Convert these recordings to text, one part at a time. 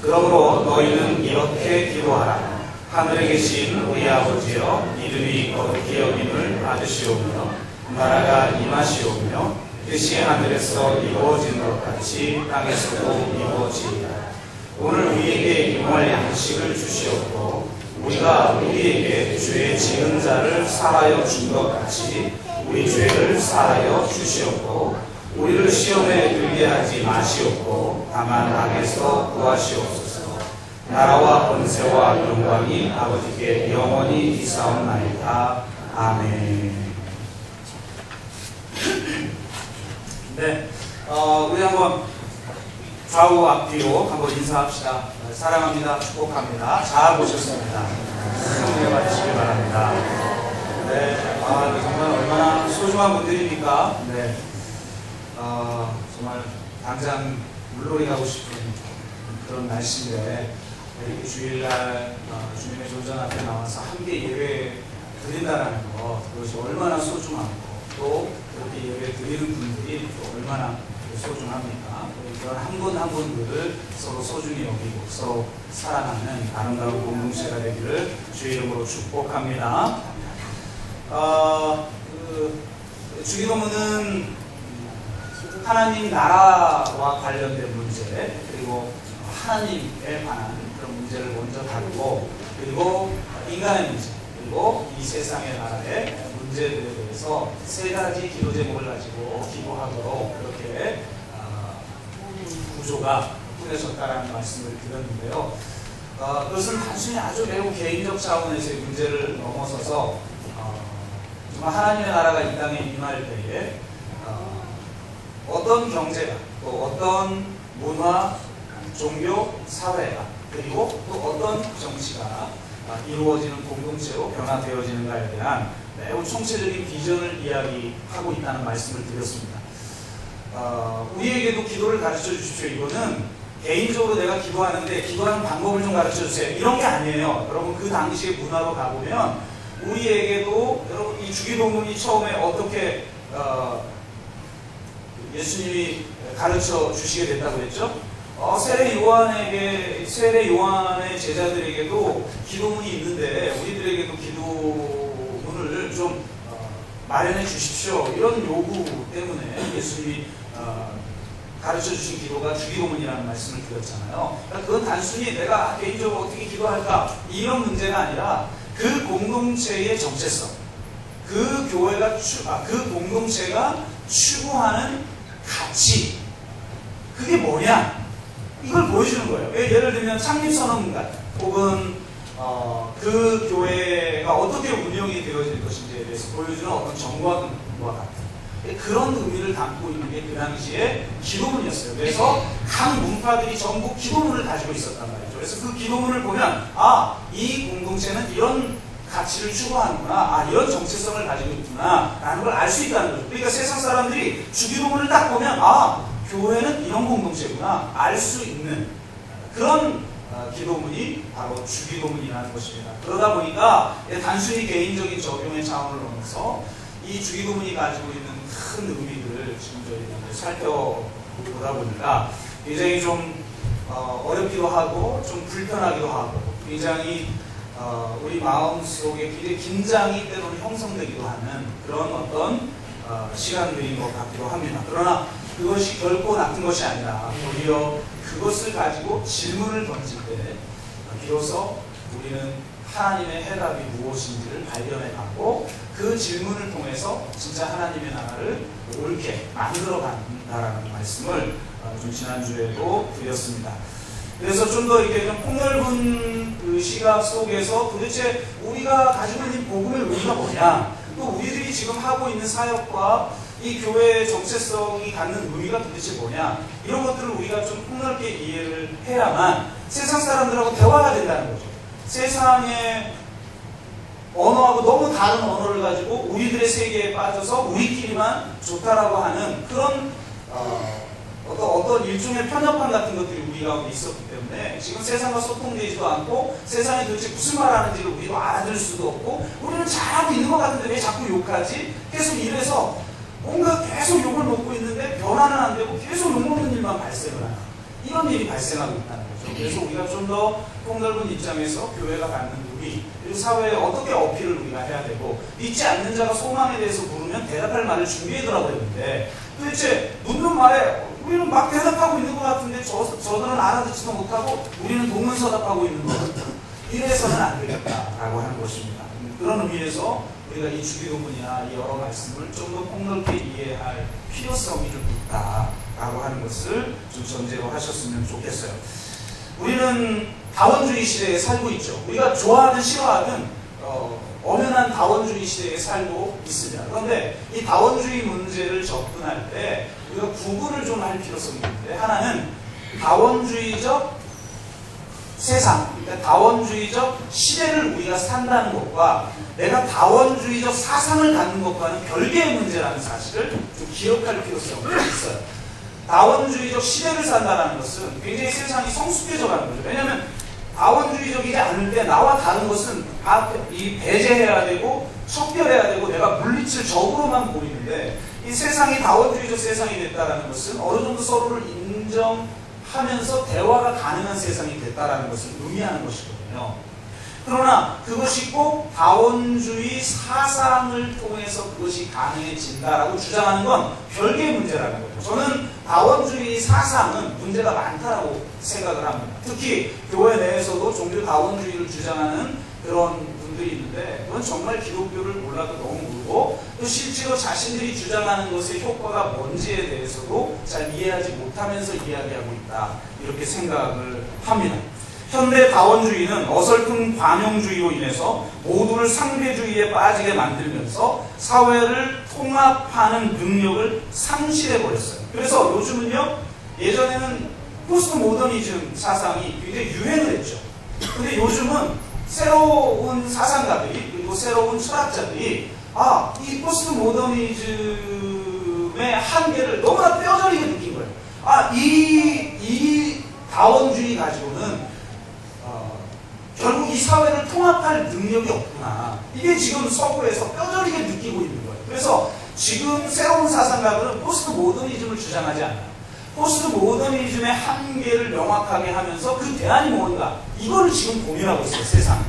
그러므로 너희는 이렇게 기도하라. 하늘에 계신 우리 아버지여, 이름이 거룩히 여김을 받으시오며 나라가 임하시오며 뜻이 하늘에서 이루어진 것 같이 땅에서도 이루어지리라. 오늘 우리에게 일용할 양식을 주시옵고 우리가 우리에게 죄 지은 자를 사하여 준 것 같이 우리 죄를 사하여 주시옵고 우리를 시험에 들게 하지 마시옵고 다만 악에서 구하시옵소서. 나라와 권세와 영광이 아버지께 영원히 이사옵나이다. 아멘. 네, 우리 한번 좌우 앞뒤로 한번 인사합시다. 사랑합니다. 축복합니다. 잘 보셨습니다. 성령 받으시기 바랍니다. 네, 정말 얼마나 소중한 분들입니까? 네, 정말 당장 물놀이 가고 싶은 그런 날씨인데 이렇게 주일날 주님의 조전 앞에 나와서 함께 예배 드린다는 것, 그것이 얼마나 소중하고 또 그렇게 예배 드리는 분들이 또 얼마나 소중합니까? 그런 한 분 한 분들을 서로 소중히 여기고 서로 사랑하는 아름다운 공동체가 되기를 주의 이름으로 축복합니다. 주기도문은 하나님 나라와 관련된 문제, 그리고 하나님에 관한 그런 문제를 먼저 다루고, 그리고 인간의 문제, 그리고 이 세상의 나라의 문제들에 대해서 세 가지 기도 제목을 가지고 기도하도록 그렇게 구조가 꾸려졌다라는 말씀을 드렸는데요. 그것은 단순히 아주 매우 개인적 차원에서의 문제를 넘어서서 정말 하나님의 나라가 이 땅에 임할 때에 어떤 경제가 또 어떤 문화, 종교, 사회가 그리고 또 어떤 정치가 이루어지는 공동체로 변화되어지는가에 대한 매우 총체적인 비전을 이야기하고 있다는 말씀을 드렸습니다. 우리에게도 기도를 가르쳐 주십시오. 이거는 개인적으로 내가 기도하는데 기도하는 방법을 좀 가르쳐 주세요. 이런 게 아니에요. 여러분 그 당시의 문화로 가보면 우리에게도 여러분 이 주기도문이 처음에 어떻게 예수님이 가르쳐 주시게 됐다고 했죠? 세례 요한의 제자들에게도 기도문이 있는데 우리들에게도 기도문을 좀 마련해 주십시오. 이런 요구 때문에 예수님이 가르쳐 주신 기도가 주기도문이라는 말씀을 드렸잖아요. 그러니까 그건 단순히 내가 개인적으로 어떻게 기도할까 이런 문제가 아니라 그 공동체의 정체성, 그 교회가 그 공동체가 추구하는 가치, 그게 뭐냐? 이걸 보여주는 거예요. 예를 들면 창립선언문 혹은 그 교회가 어떻게 운영이 되어질 것인지에 대해서 보여주는 어떤 정과와 같은 그런 의미를 담고 있는 게 그 당시에 기도문이었어요. 그래서 각 문파들이 전부 기도문을 가지고 있었단 말이죠. 그래서 그 기도문을 보면 이 공동체는 이런 가치를 추구하는구나, 이런 정체성을 가지고 있구나 라는 걸 알 수 있다는 거죠. 그러니까 세상 사람들이 주기도문을 딱 보면 교회는 이런 공동체구나 알 수 있는 그런 기도문이 바로 주기도문이라는 것입니다. 그러다 보니까 단순히 개인적인 적용의 차원을 넘어서 이 주기도문이 가지고 있는 큰 의미들을 지금 저희가 살펴보다 보니까 굉장히 좀 어렵기도 하고 좀 불편하기도 하고 굉장히 우리 마음속에 굉장히 긴장이 때로는 형성되기도 하는 그런 어떤 시간들인 것 같기도 합니다. 그러나 그것이 결코 나쁜 것이 아니라 오히려 그것을 가지고 질문을 던질 때 비로소 우리는 하나님의 해답이 무엇인지를 발견해가고 그 질문을 통해서 진짜 하나님의 나라를 옳게 만들어간다라는 말씀을 좀 지난주에도 드렸습니다. 그래서 좀 더 이렇게 좀 폭넓은 그 시각 속에서 도대체 우리가 가지고 있는 복음의 의미가 뭐냐, 또 우리들이 지금 하고 있는 사역과 이 교회의 정체성이 갖는 의미가 도대체 뭐냐, 이런 것들을 우리가 좀 폭넓게 이해를 해야만 세상 사람들하고 대화가 된다는 거죠. 세상의 언어하고 너무 다른 언어를 가지고 우리들의 세계에 빠져서 우리끼리만 좋다라고 하는 그런 어떤 일종의 편협함 같은 것들이 우리 가운데 있었기 때문에 지금 세상과 소통되지도 않고 세상이 도대체 무슨 말 하는지를 우리도 알아들을 수도 없고 우리는 잘하고 있는 것 같은데 왜 자꾸 욕하지? 계속 이래서 뭔가 계속 욕을 먹고 있는데 변화는 안 되고 계속 욕먹는 일만 발생을 하는 이런 일이 발생하고 있다는 거죠. 그래서 우리가 좀 더 폭넓은 입장에서 교회가 갖는 우리, 그리고 사회에 어떻게 어필을 우리가 해야 되고, 믿지 않는 자가 소망에 대해서 물으면 대답할 말을 준비해두라고 했는데, 도대체 묻는 말에 우리는 막 대답하고 있는 것 같은데 저들은 알아듣지도 못하고 우리는 동문서답하고 있는 것 같다. 이래서는 안 되겠다라고 하는 것입니다. 그런 의미에서 우리가 이 주기도문이나 이 여러 말씀을 좀 더 폭넓게 이해할 필요성이 좀 있다라고 하는 것을 좀 전제로 하셨으면 좋겠어요. 우리는 다원주의 시대에 살고 있죠. 우리가 좋아하든 싫어하든 엄연한 다원주의 시대에 살고 있습니다. 그런데 이 다원주의 문제를 접근할 때 우리가 구분을 좀 할 필요성이 있는데, 하나는 다원주의적 세상, 그러니까 다원주의적 시대를 우리가 산다는 것과 내가 다원주의적 사상을 갖는 것과는 별개의 문제라는 사실을 좀 기억할 필요성이 있어요. 다원주의적 시대를 산다는 것은 굉장히 세상이 성숙해져가는 거죠. 왜냐하면 다원주의적이지 않을 때 나와 다른 것은 이 배제해야 되고 척결해야 되고 내가 물리칠 적으로만 보이는데, 이 세상이 다원주의적 세상이 됐다는 것은 어느 정도 서로를 인정하면서 대화가 가능한 세상이 됐다는 것을 의미하는 것이거든요. 그러나 그것이 꼭 다원주의 사상을 통해서 그것이 가능해진다라고 주장하는 건 별개의 문제라는 거예요. 저는 다원주의 사상은 문제가 많다라고 생각을 합니다. 특히 교회 내에서도 종교 다원주의를 주장하는 그런 분들이 있는데, 그건 정말 기독교를 몰라도 너무 모르고 또 실제로 자신들이 주장하는 것의 효과가 뭔지에 대해서도 잘 이해하지 못하면서 이야기하고 있다, 이렇게 생각을 합니다. 현대 다원주의는 어설픈 관용주의로 인해서 모두를 상대주의에 빠지게 만들면서 사회를 통합하는 능력을 상실해버렸어요. 그래서 요즘은요, 예전에는 포스트 모더니즘 사상이 굉장히 유행을 했죠. 근데 요즘은 새로운 사상가들이, 그리고 새로운 철학자들이 이 포스트 모더니즘의 한계를 너무나 뼈저리게 느낀 거예요. 이 다원주의 가지고는 결국 이 사회를 통합할 능력이 없구나. 이게 지금 서구에서 뼈저리게 느끼고 있는 거예요. 그래서 지금 새로운 사상가들은 포스트 모더니즘을 주장하지 않아요. 포스트 모더니즘의 한계를 명확하게 하면서 그 대안이 뭔가, 이거를 지금 고민하고 있어요, 세상에.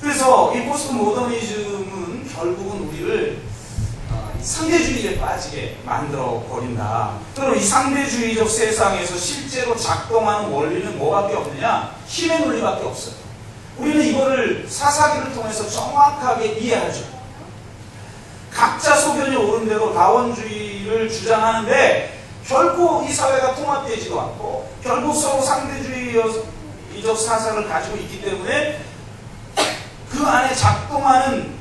그래서 이 포스트 모더니즘은 결국은 우리를 상대주의에 빠지게 만들어 버린다. 그럼 이 상대주의적 세상에서 실제로 작동하는 원리는 뭐밖에 없느냐? 힘의 논리밖에 없어요. 우리는 이거를 사사기를 통해서 정확하게 이해하죠. 각자 소견이 옳은 대로 다원주의를 주장하는데 결코 이 사회가 통합되지도 않고 결국 서로 상대주의적 사상을 가지고 있기 때문에 그 안에 작동하는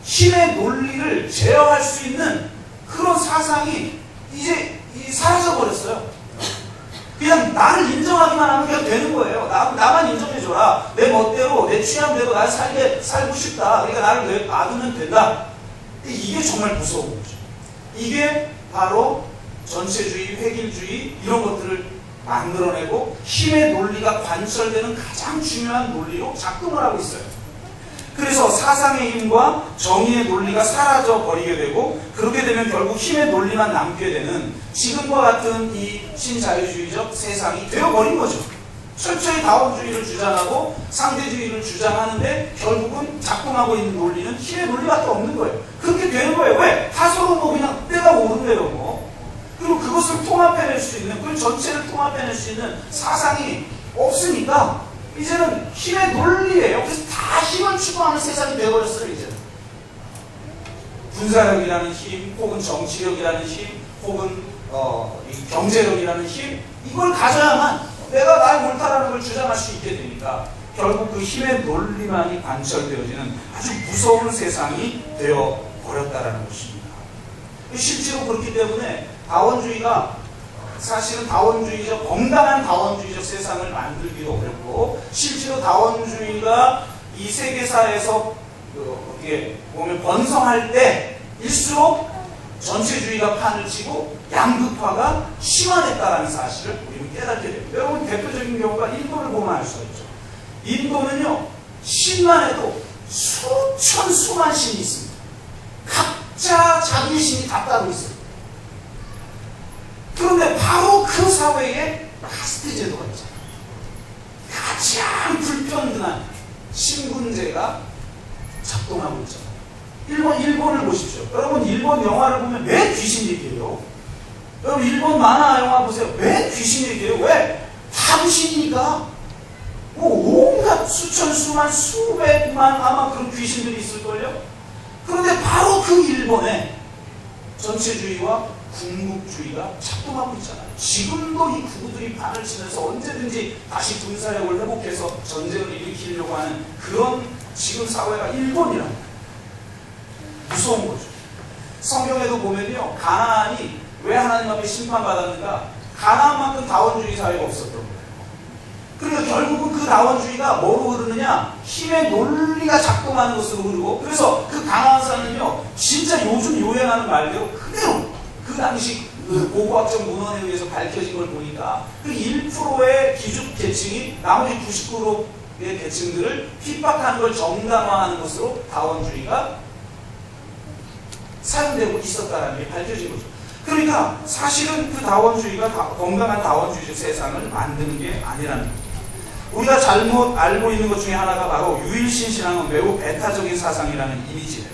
힘의 논리를 제어할 수 있는 그런 사상이 이제 사라져버렸어요. 그냥 나를 인정하기만 하면 그냥 되는 거예요. 나만 인정해줘라. 내 멋대로, 내 취향대로 날 살고 싶다. 그러니까 나를 놔두면 된다. 이게 정말 무서운 거죠. 이게 바로 전체주의, 획일주의 이런 것들을 만들어내고 힘의 논리가 관철되는 가장 중요한 논리로 작동을 하고 있어요. 그래서 사상의 힘과 정의의 논리가 사라져 버리게 되고, 그렇게 되면 결국 힘의 논리만 남게 되는 지금과 같은 이 신자유주의적 세상이 되어버린 거죠. 철저히 다원주의를 주장하고 상대주의를 주장하는데 결국은 작동하고 있는 논리는 힘의 논리밖에 없는 거예요. 그렇게 되는 거예요. 왜? 다 서로 뭐 그냥 때가 오른대요 뭐. 그리고 그것을 통합해낼 수 있는, 그 전체를 통합해낼 수 있는 사상이 없으니까 이제는 힘의 논리예요. 그래서 다 힘을 추구하는 세상이 되어버렸어요. 이제는 군사력이라는 힘, 혹은 정치력이라는 힘, 혹은 경제력이라는 힘, 이걸 가져야만 내가 나의 옳다라는 걸 주장할 수 있게 되니까 결국 그 힘의 논리만이 관철되어지는 아주 무서운 세상이 되어버렸다라는 것입니다. 실제로 그렇기 때문에 다원주의가 사실은 다원주의적, 건강한 다원주의적 세상을 만들기도 어렵고, 실제로 다원주의가 이 세계사에서 어떻게 보면 번성할 때일수록 전체주의가 판을 치고 양극화가 심화됐다는 사실을 우리는 깨닫게 됩니다. 여러분, 대표적인 경우가 인도를 보면 알 수가 있죠. 인도는요, 신만 해도 수천 수만 신이 있습니다. 각자 자기 신이 다 따로 있어요. 그런데 바로 그 사회에 카스트 제도가 있잖아요. 가장 불평등한 신분제가 작동하고 있잖아요. 일본을 보십시오. 여러분 일본 영화를 보면 왜 귀신 얘기해요? 여러분 일본 만화 영화 보세요. 왜 귀신 얘기해요? 왜? 당신이니까 뭐 온갖 수천 수만 수백만 아마 그런 귀신들이 있을걸요. 그런데 바로 그 일본에 전체주의와 군국주의가 작동하고 있잖아요. 지금도 이 구구들이 판을 치면서 언제든지 다시 군사력을 회복해서 전쟁을 일으키려고 하는 그런 지금 사회가 일본이란 말이에요. 무서운 거죠. 성경에도 보면요, 가나안이 왜 하나님 앞에 심판받았는가? 가나안만큼 다원주의 사회가 없었던 거예요. 그러니까 결국은 그 다원주의가 뭐로 흐르느냐? 힘의 논리가 작동하는 것으로 흐르고, 그래서 그 가나안 사는요, 진짜 요즘 유행하는 말대로 그대로 그 당시 그 고고학적 문헌에 의해서 밝혀진 걸 보니까 그 1%의 기죽 계층이 나머지 99%의 계층들을 핍박하는 걸 정당화하는 것으로 다원주의가 사용되고 있었다는 게 밝혀진 거죠. 그러니까 사실은 그 다원주의가 건강한 다원주의적 세상을 만드는 게 아니라는 거죠. 우리가 잘못 알고 있는 것 중에 하나가 바로 유일신 신앙은 매우 배타적인 사상이라는 이미지예요.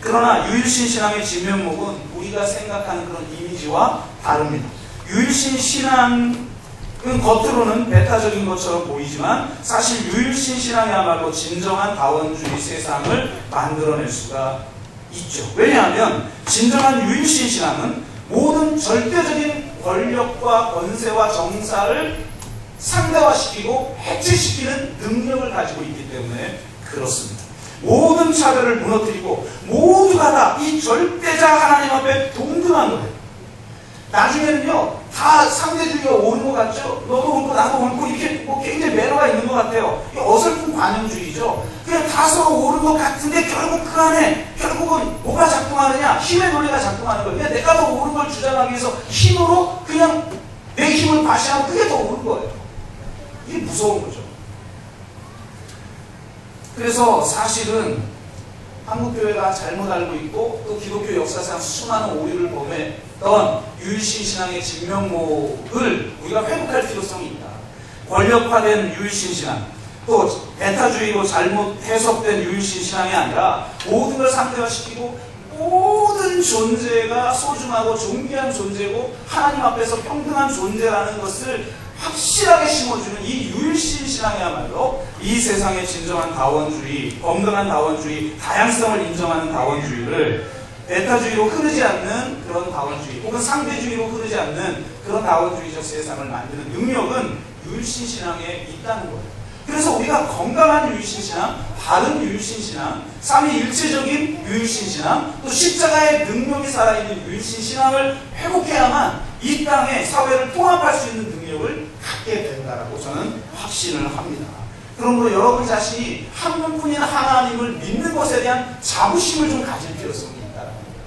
그러나 유일신 신앙의 진면목은 우리가 생각하는 그런 이미지와 다릅니다. 유일신 신앙은 겉으로는 배타적인 것처럼 보이지만 사실 유일신 신앙이야말로 진정한 다원주의 세상을 만들어낼 수가 있죠. 왜냐하면 진정한 유일신 신앙은 모든 절대적인 권력과 권세와 정사를 상대화시키고 해체시키는 능력을 가지고 있기 때문에 그렇습니다. 모든 차별을 무너뜨리고 모두가 다 이 절대자 하나님 앞에 동등한 거예요. 나중에는요, 다 상대주의가 오는 것 같죠? 너도 옳고 나도 옳고 이렇게 뭐 굉장히 매너가 있는 것 같아요. 어설픈 관용주의죠. 그냥 다 서로 옳은 것 같은데 결국 그 안에 결국은 뭐가 작동하느냐? 힘의 논리가 작동하는 거예요. 그냥 내가 더 옳은 걸 주장하기 위해서 힘으로 그냥 내 힘을 과시하면 그게 더 옳은 거예요. 이게 무서운 거죠. 그래서 사실은 한국교회가 잘못 알고 있고 또 기독교 역사상 수많은 오류를 범했던 유일신 신앙의 진면목을 우리가 회복할 필요성이 있다. 권력화된 유일신 신앙, 또 배타주의로 잘못 해석된 유일신 신앙이 아니라 모든 걸 상대화시키고 모든 존재가 소중하고 존귀한 존재고 하나님 앞에서 평등한 존재라는 것을 확실하게 심어주는 이 유일신 신앙이야말로 이 세상의 진정한 다원주의, 건강한 다원주의, 다양성을 인정하는 다원주의를 배타주의로 흐르지 않는 그런 다원주의 혹은 상대주의로 흐르지 않는 그런 다원주의적 세상을 만드는 능력은 유일신 신앙에 있다는 거예요. 그래서 우리가 건강한 유일신 신앙, 바른 유일신 신앙, 삼위일체적인 유일신 신앙, 또 십자가의 능력이 살아있는 유일신 신앙을 회복해야만 이 땅에 사회를 통합할 수 있는 능력을 갖게 된다라고 저는 확신을 합니다. 그러므로 여러분 자신이 한 분뿐인 하나님을 믿는 것에 대한 자부심을 좀 가질 필요성이 있다라는 거예요.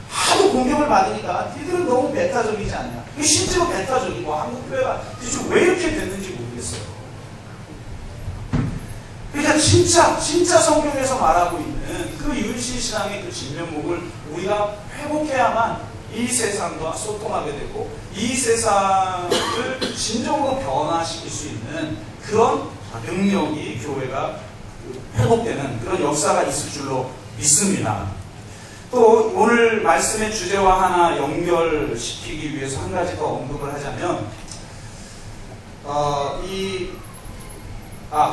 하도 공격을 받으니까 니들은 너무 배타적이지 않냐. 실제로 배타적이고 한국교회가 도대체 왜 이렇게 됐는지 모르겠어요. 그러니까 진짜 성경에서 말하고 있는 그 유일신 신앙의 그 진면목을 우리가 회복해야만 이 세상과 소통하게 되고 이 세상을 진정으로 변화시킬 수 있는 그런 능력이 교회가 회복되는 그런 역사가 있을 줄로 믿습니다. 또 오늘 말씀의 주제와 하나 연결시키기 위해서 한 가지 더 언급을 하자면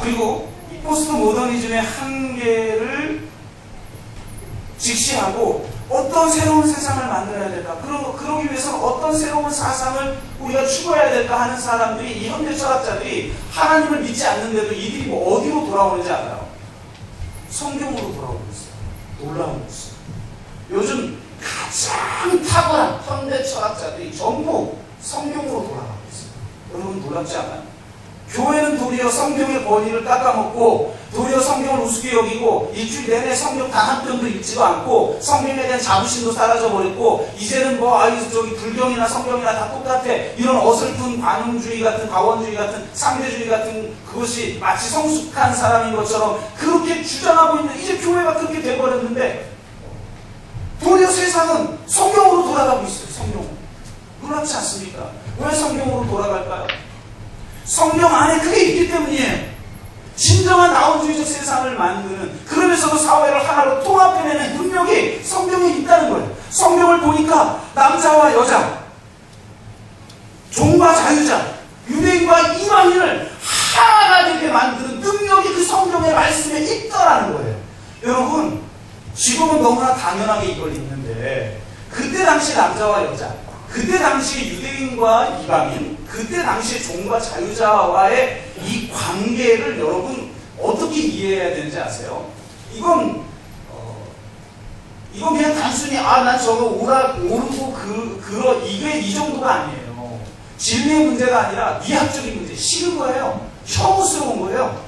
그리고 이 포스트 모더니즘의 한계를 직시하고 어떤 새로운 세상을 만들어야 될까? 그러기 위해서 어떤 새로운 사상을 우리가 추구해야 될까 하는 사람들이, 이 현대 철학자들이 하나님을 믿지 않는데도 이들이 뭐 어디로 돌아오는지 알아요? 성경으로 돌아오고 있어요. 놀라운 것이. 요즘 가장 탁월한 현대 철학자들이 전부 성경으로 돌아가고 있어요. 여러분 놀랍지 않아요? 교회는 도리어 성경의 권위를 깎아먹고 도리어 성경을 우습게 여기고 일주일 내내 성경 단 한 편도 읽지도 않고 성경에 대한 자부심도 사라져버렸고 이제는 불경이나 성경이나 다 똑같아. 이런 어설픈 관용주의 같은 다원주의 같은 상대주의 같은 그것이 마치 성숙한 사람인 것처럼 그렇게 주장하고 있는 이제 교회가 그렇게 돼버렸는데 도리어 세상은 성경으로 돌아가고 있어요. 성경으로. 놀랍지 않습니까? 왜 성경으로 돌아갈까요? 성경 안에 그게 있기 때문이에요. 진정한 다원주의적 세상을 만드는, 그러면서도 사회를 하나로 통합해내는 능력이 성경에 있다는 거예요. 성경을 보니까 남자와 여자, 종과 자유자, 유대인과 이방인을 하나가 되게 만드는 능력이 그 성경의 말씀에 있다라는 거예요. 여러분, 지금은 너무나 당연하게 이걸 읽는데, 그때 당시 남자와 여자, 그때 당시 유대인과 이방인, 그때 당시 종과 자유자와의 이 관계를 여러분 어떻게 이해해야 되는지 아세요? 이건 그냥 단순히 난 저거 옳고 이게 이 정도가 아니에요. 진리의 문제가 아니라 미학적인 문제, 싫은 거예요. 혐오스러운 거예요.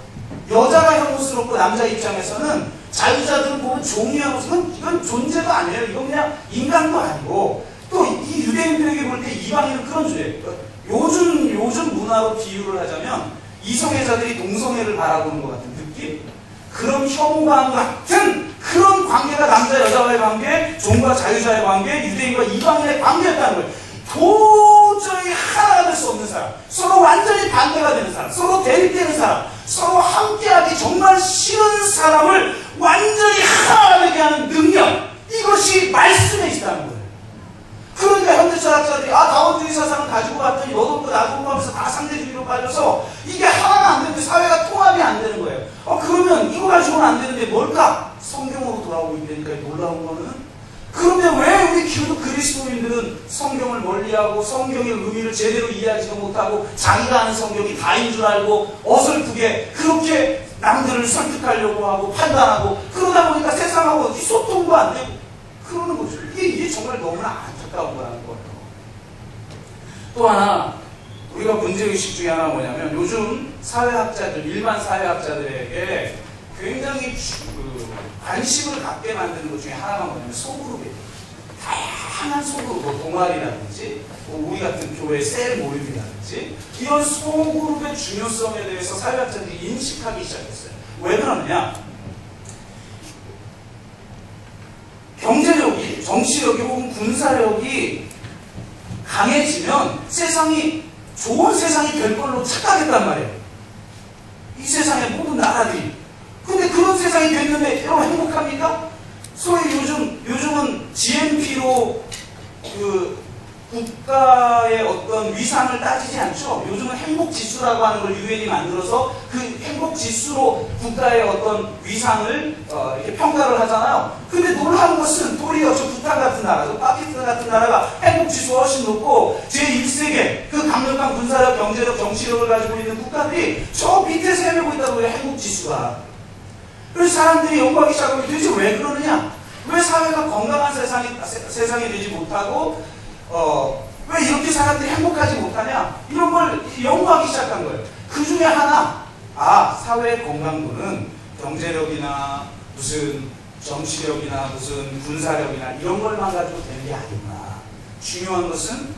여자가 혐오스럽고 남자 입장에서는 자유자들은 보면 종이 혐오스러운, 이건 존재가 아니에요. 이건 그냥 인간도 아니고, 또 이 유대인들에게 볼 때 이방인은 그런 주제예요. 요즘 문화로 비유를 하자면 이성애자들이 동성애를 바라보는 것 같은 느낌? 그런 혐오감 같은 그런 관계가 남자 여자와의 관계, 종과 자유자의 관계, 유대인과 이방인의 관계였다는 거예요. 도저히 하나가 될 수 없는 사람, 서로 완전히 반대가 되는 사람, 서로 대립되는 사람, 서로 함께하기 정말 싫은 사람을 완전히 하나가 되게 하는 능력, 이것이 말씀에 있다는 거예요. 그러니까 현대 철학자들이 다원주의 사상을 가지고 왔더니 너도 없고 나도 없고 하면서 다 상대주의로 빠져서 이게 하나가 안 되는데, 사회가 통합이 안 되는 거예요. 그러면 이거 가지고는 안 되는데 뭘까? 성경으로 돌아오고 있다니까 놀라운 거는. 그런데 왜 우리 기독 그리스도인들은 성경을 멀리하고 성경의 의미를 제대로 이해하지도 못하고 자기가 아는 성경이 다인 줄 알고 어설프게 그렇게 남들을 설득하려고 하고 판단하고, 그러다 보니까 세상하고 소통도 안 되고 그러는 거죠. 이게 정말 너무나 안타까운 거라는 거예요. 또 하나, 우리가 문제의식 중에 하나 뭐냐면, 요즘 사회학자들, 일반 사회학자들에게 굉장히 관심을 갖게 만드는 것 중에 하나가 뭐냐면 소그룹이에요. 다양한 소그룹, 동아리라든지 우리 같은 교회 셀 모임이라든지 이런 소그룹의 중요성에 대해서 사회학자들이 인식하기 시작했어요. 왜 그러느냐? 경제력이, 정치력이 혹은 군사력이 강해지면 좋은 세상이 될 걸로 착각했단 말이에요. 이 세상의 모든 나라들이. 근데 그런 세상이 됐는데 여러분 행복합니까? 소위 요즘은 GNP로 국가의 어떤 위상을 따지지 않죠. 요즘은 행복지수라고 하는 걸 유엔이 만들어서 그 행복지수로 국가의 어떤 위상을 이렇게 평가를 하잖아요. 근데 놀라운 것은 도리어 저 부탄 같은 나라, 저 파키스탄 같은 나라가 행복지수가 훨씬 높고 제1세계 그 강력한 군사력, 경제력, 정치력을 가지고 있는 국가들이 저 밑에서 헤매고 있다고 해요. 행복지수가. 그래서 사람들이 연구하기 시작하면 도대체 왜 그러느냐? 왜 사회가 건강한 세상이 되지 못하고 왜 이렇게 사람들이 행복하지 못하냐? 이런 걸 연구하기 시작한 거예요. 그 중에 하나, 사회의 건강도는 경제력이나 무슨 정치력이나 무슨 군사력이나 이런 걸만 가지고 되는 게 아니구나. 중요한 것은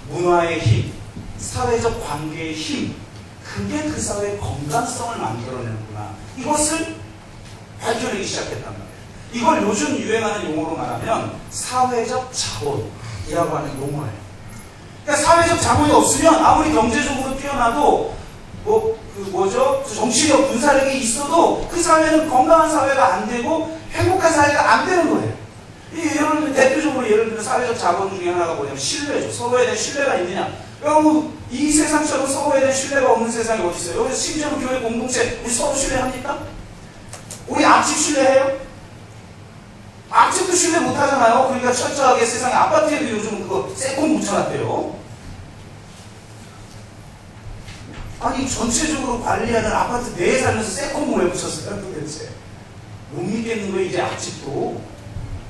문화의 힘, 사회적 관계의 힘, 그게 그 사회의 건강성을 만들어내는구나. 이것을 밝혀내기 시작했단 말이에요. 이걸 요즘 유행하는 용어로 말하면 사회적 자본이라고 하는 용어예요. 그러니까 사회적 자본이 없으면 아무리 경제적으로 뛰어나도 정치력, 군사력이 있어도 그 사회는 건강한 사회가 안 되고 행복한 사회가 안 되는 거예요. 대표적으로 예를 들면 사회적 자본 중에 하나가 뭐냐면 신뢰죠. 서로에 대한 신뢰가 있느냐. 여러분, 이 세상처럼 서로에 대한 신뢰가 없는 세상이 어디 있어요? 여기서 심지어 교회 공동체 우리 서로 신뢰합니까? 우리 앞집 신뢰해요? 앞집도 신뢰 못하잖아요. 그러니까 철저하게 세상에 아파트에도 요즘 그거 세콤 묻혀놨대요. 아니 전체적으로 관리하는 아파트 내에 살면서 세콤을 왜 붙였어요 도대체? 못 믿겠는 거예요. 이제 앞집도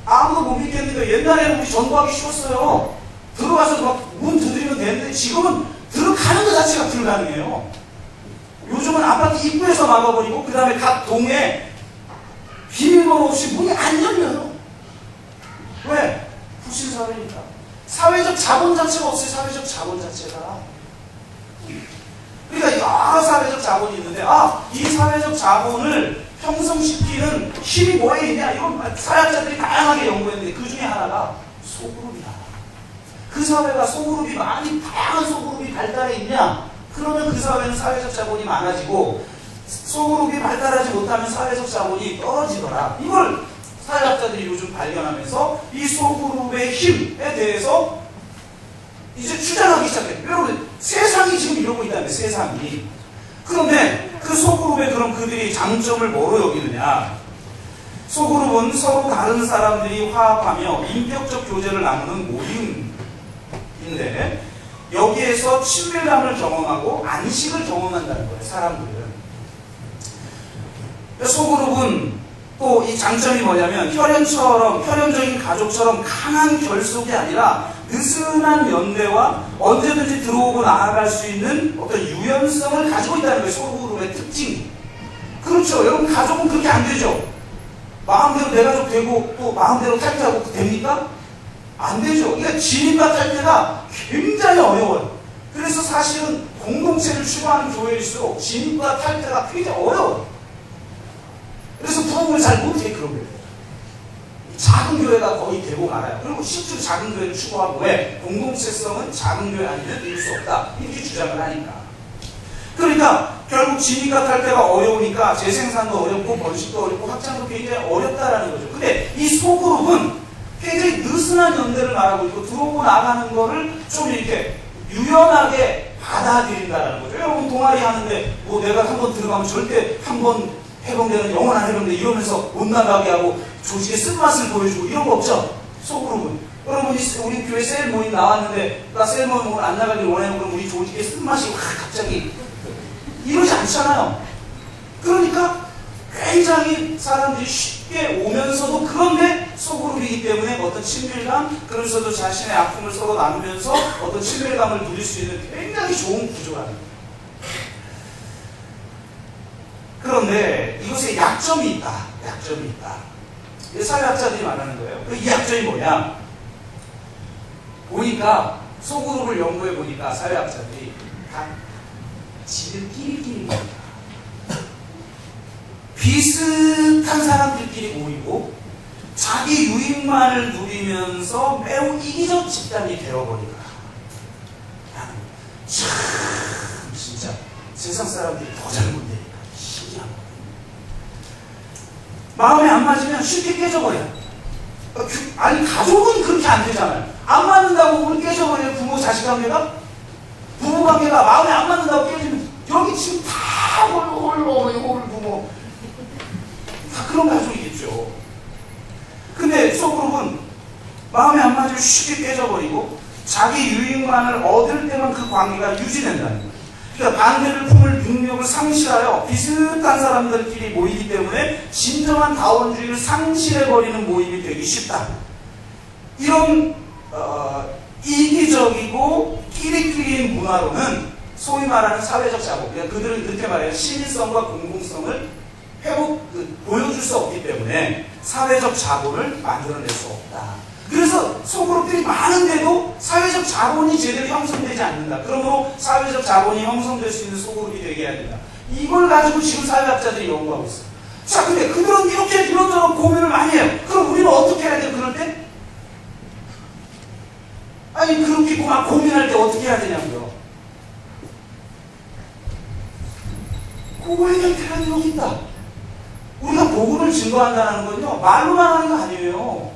아무도 못 믿겠는 거예요. 옛날에는 우리 전도하기 쉬웠어요. 들어가서 막 문 두드리면 되는데 지금은 들어가는 것 자체가 불가능해요. 요즘은 아파트 입구에서 막아버리고 그 다음에 각 동에 비밀번호 없이 문이 안 열려요. 왜? 부실사회니까. 사회적 자본 자체가 없어요. 사회적 자본 자체가. 그러니까 여러 사회적 자본이 있는데 이 사회적 자본을 형성시키는 힘이 뭐에 있냐? 이건 사회학자들이 다양하게 연구했는데 그 중에 하나가 소그룹이다. 그 사회가 소그룹이 다양한 소그룹이 발달해 있냐? 그러면 그 사회는 사회적 자본이 많아지고 소그룹이 발달하지 못하면 사회적 자본이 떨어지더라. 이걸 사회학자들이 요즘 발견하면서 이 소그룹의 힘에 대해서 이제 주장하기 시작해요. 여러분, 세상이 지금 이러고 있다는데, 세상이. 그런데 그 소그룹의 그럼 그들이 장점을 뭐로 여기느냐? 소그룹은 서로 다른 사람들이 화합하며 인격적 교제를 나누는 모임인데, 여기에서 친밀감을 경험하고 안식을 경험한다는 거예요, 사람들은. 소그룹은 또 이 장점이 뭐냐면 혈연적인 가족처럼 강한 결속이 아니라 느슨한 연대와 언제든지 들어오고 나아갈 수 있는 어떤 유연성을 가지고 있다는 거예요. 소그룹의 특징. 그렇죠. 여러분, 가족은 그렇게 안 되죠. 마음대로 내 가족 되고 또 마음대로 탈퇴하고 됩니까? 안 되죠. 그러니까 진입과 탈퇴가 굉장히 어려워요. 그래서 사실은 공동체를 추구하는 교회일수록 진입과 탈퇴가 굉장히 어려워요. 그래서 부흥을 잘 못해, 그런 거예요. 작은 교회가 거의 되고 말아요. 그리고 실제로 작은 교회를 추구하고, 왜? 공동체성은 작은 교회 아니면 이룰 수 없다. 이렇게 주장을 하니까. 그러니까 결국 진입과 탈퇴가 어려우니까 재생산도 어렵고 번식도 어렵고 확장도 굉장히 어렵다라는 거죠. 근데 이 소그룹은 굉장히 느슨한 연대를 말하고 있고 들어오고 나가는 거를 좀 이렇게 유연하게 받아들인다라는 거죠. 여러분, 동아리 하는데 뭐 내가 한번 들어가면 절대 한번 해병대는 영원한 해병대 이러면서 못 나가게 하고 조직의 쓴맛을 보여주고 이런 거 없죠? 소그룹은. 여러분, 우리 교회 셀 모임 나왔는데 나 셀 모임 오늘 안 나가길 원해요. 그럼 우리 조직의 쓴맛이 갑자기 이러지 않잖아요. 그러니까 굉장히 사람들이 쉽게 오면서도, 그런데 소그룹이기 때문에 어떤 친밀감, 그러면서도 자신의 아픔을 서로 나누면서 어떤 친밀감을 누릴 수 있는 굉장히 좋은 구조라는 거예요. 그런데 이것에 약점이 있다. 약점이 있다. 사회학자들이 말하는 거예요. 이 약점이 뭐냐? 보니까, 소그룹을 연구해 보니까 사회학자들이 다 지들끼리끼리 모인다. 비슷한 사람들끼리 모이고 자기 유익만을 누리면서 매우 이기적 집단이 되어버리더라. 참, 진짜 세상 사람들이 더 잘못되니까 신기한 거예요. 마음에 안 맞으면 쉽게 깨져버려요. 아니, 가족은 그렇게 안 되잖아요. 안 맞는다고 오늘 깨져버려요. 부모 자식 관계가? 부모 관계가 마음에 안 맞는다고 깨지면 여기 지금 다 홀 부모 다 그런 가족이겠죠. 근데 소그룹은 마음에 안 맞으면 쉽게 깨져버리고 자기 유익만을 얻을 때만 그 관계가 유지된다는 거예요. 그러니까 반대를 품을 능력을 상실하여 비슷한 사람들끼리 모이기 때문에 진정한 다원주의를 상실해버리는 모임이 되기 쉽다. 이런 이기적이고 끼리끼리인 문화로는 소위 말하는 사회적 자본, 그러니까 그들은 그렇게 말해요. 시민성과 공공성을 보여줄 수 없기 때문에 사회적 자본을 만들어낼 수 없다. 그래서 소그룹들이 많은데도 사회적 자본이 제대로 형성되지 않는다. 그러므로 사회적 자본이 형성될 수 있는 소그룹이 되게 해야 된다. 이걸 가지고 지금 사회학자들이 연구하고 있어요. 자, 근데 그들은 이렇게 이런저런 고민을 많이 해요. 그럼 우리는 어떻게 해야 돼요, 그럴 때? 아니, 그렇게 막 고민할 때 어떻게 해야 되냐고요. 그거 해결되는 여기 있다. 우리가 복음을 증거한다는 건요, 말로만 하는 거 아니에요.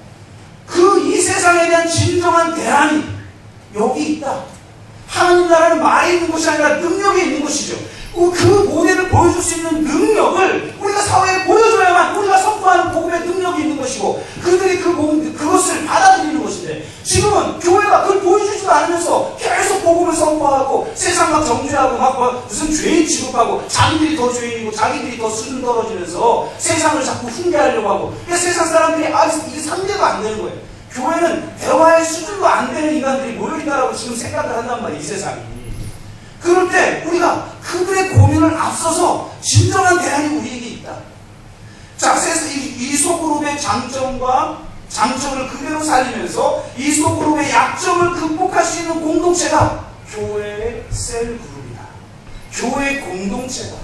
이 세상에 대한 진정한 대안이 여기 있다. 하나님 나라는 말이 있는 것이 아니라 능력이 있는 것이죠. 그 모델을 보여줄 수 있는 능력을 우리가 사회에 보여줘야만 우리가 선포하는 복음의 능력이 있는 것이고 그들이 그것을 받아들이는 것인데, 지금은 교회가 그걸 보여주지도 않으면서 계속 복음을 선포하고 세상 막 정죄하고 막 무슨 죄인 취급하고 자기들이 더 죄인이고 자기들이 더 수준 떨어지면서 세상을 자꾸 훈계하려고 하고, 그러니까 세상 사람들이 이게 상대가 안 되는 거예요. 교회는 대화의 수준도 안 되는 인간들이 모여있다라고 지금 생각을 한단 말이에요, 이 세상이. 그럴 때 우리가 그들의 고민을 앞서서 진정한 대안이 우리에게 있다. 자, 이 소그룹의 장점과 장점을 그대로 살리면서 이 소그룹의 약점을 극복할 수 있는 공동체가 교회의 셀그룹이다. 교회의 공동체다.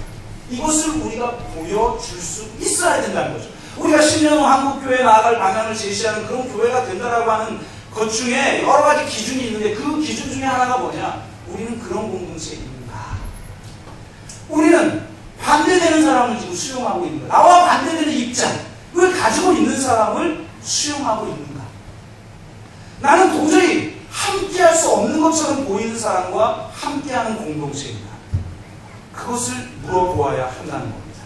이것을 우리가 보여줄 수 있어야 된다는 거죠. 우리가 10년 후 한국교회에 나아갈 방향을 제시하는 그런 교회가 된다라고 하는 것 중에 여러 가지 기준이 있는데, 그 기준 중에 하나가 뭐냐? 우리는 그런 공동체에 있는가? 반대되는 사람을 지금 수용하고 있는 거야. 나와 반대되는 입장을 가지고 있는 사람을 수용하고 있는가? 나는 도저히 함께할 수 없는 것처럼 보이는 사람과 함께하는 공동체입니다. 그것을 물어보아야 한다는 겁니다.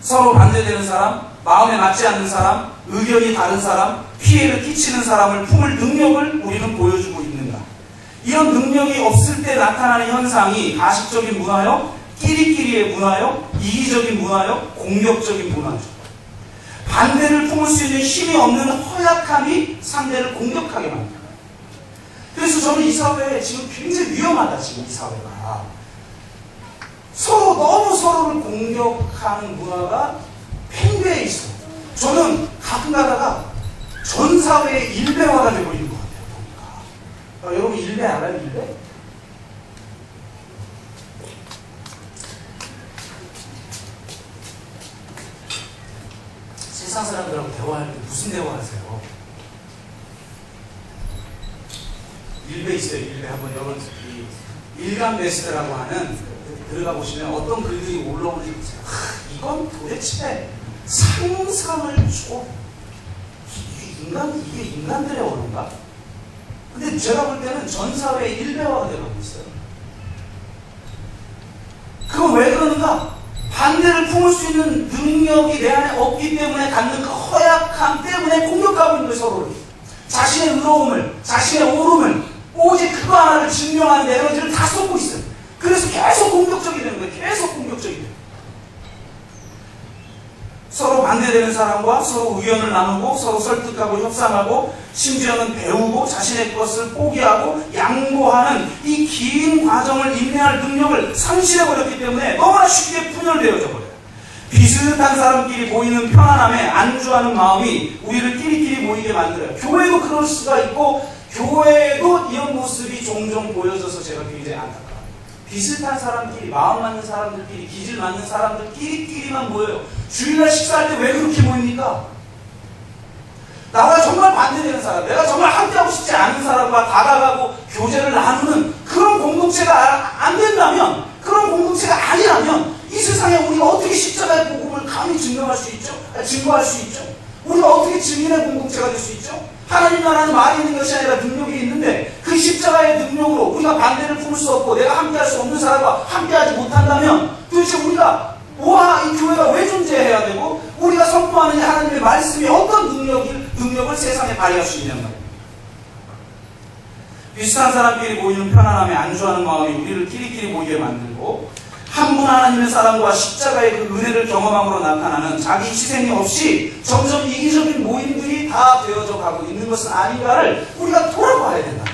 서로 반대되는 사람, 마음에 맞지 않는 사람, 의견이 다른 사람, 피해를 끼치는 사람을 품을 능력을 우리는 보여주고 있는가? 이런 능력이 없을 때 나타나는 현상이 가식적인 문화요, 끼리끼리의 문화요, 이기적인 문화요, 공격적인 문화죠. 반대를 품을 수 있는 힘이 없는 허약함이 상대를 공격하게 만듭니다. 그래서 저는 이 사회에 지금 굉장히 위험하다, 지금 이 사회가. 서로 너무 서로를 공격하는 문화가 팽배해 있어요. 저는 가끔 가다가 전 사회의 일배화가 되고 있는 것 같아요, 보니까. 여러분 일배 알아요, 일배? 세상 사람들하고 대화할 때 무슨 대화하세요? 일배 있어요, 일배. 한번 여러분 일간베스트라고 하는 들어가 보시면 어떤 글들이 올라오는지 보세요. 이건 도대체 상상을 줘. 이게 인간들의 언어인가? 근데 제가 볼 때는 전 사회의 일배화가 되고 있어요. 그건 왜 그러는가? 반대를 품을 수 있는 능력이 내 안에 없기 때문에 갖는 그 허약함 때문에 공격하고 있는 거예요, 서로를. 자신의 의로움을, 자신의 옳음을, 오직 그거 하나를 증명하는 에너지를 다 쏟고 있어요. 그래서 계속 공격적이 되는 거예요. 계속 공격적이 돼요. 서로 반대되는 사람과 서로 의견을 나누고 서로 설득하고 협상하고 심지어는 배우고 자신의 것을 포기하고 양보하는 이 긴 과정을 인내할 능력을 상실해버렸기 때문에 너무나 쉽게 분열되어져 버려요. 비슷한 사람끼리 모이는 편안함에 안주하는 마음이 우리를 끼리끼리 모이게 만들어요. 교회도 그럴 수가 있고 교회에도 이런 모습이 종종 보여져서 제가 굉장히 안타까워요. 비슷한 사람끼리, 마음 맞는 사람들끼리, 기질 맞는 사람들끼리만 모여요. 주일날 식사할 때 왜 그렇게 모입니까? 나와 정말 반대되는 사람, 내가 정말 함께하고 싶지 않은 사람과 다가가고 교제를 나누는 그런 공동체가 안 된다면, 그런 공동체가 아니라면 이 세상에 우리가 어떻게 십자가의 복음을 감히 증명할 수 있죠? 증거할 수 있죠? 우리가 어떻게 증인의 공동체가 될 수 있죠? 하나님 나라는 말이 있는 것이 아니라 능력이 있는데 그 십자가의 능력으로 우리가 반대를 품을 수 없고 내가 함께할 수 없는 사람과 함께하지 못한다면 도대체 우리가 이 교회가 왜 존재해야 되고 우리가 선포하는 하나님의 말씀이 어떤 능력을 세상에 발휘할 수 있냐는 말입니다. 비슷한 사람끼리 모이는 편안함에 안주하는 마음이 우리를 끼리끼리 모이게 만들고 한 분 하나님의 사랑과 십자가의 그 은혜를 경험함으로 나타나는 자기 희생이 없이 점점 이기적인 모임들이 다 되어져 가고 있는 것은 아닌가를 우리가 돌아봐야 된다.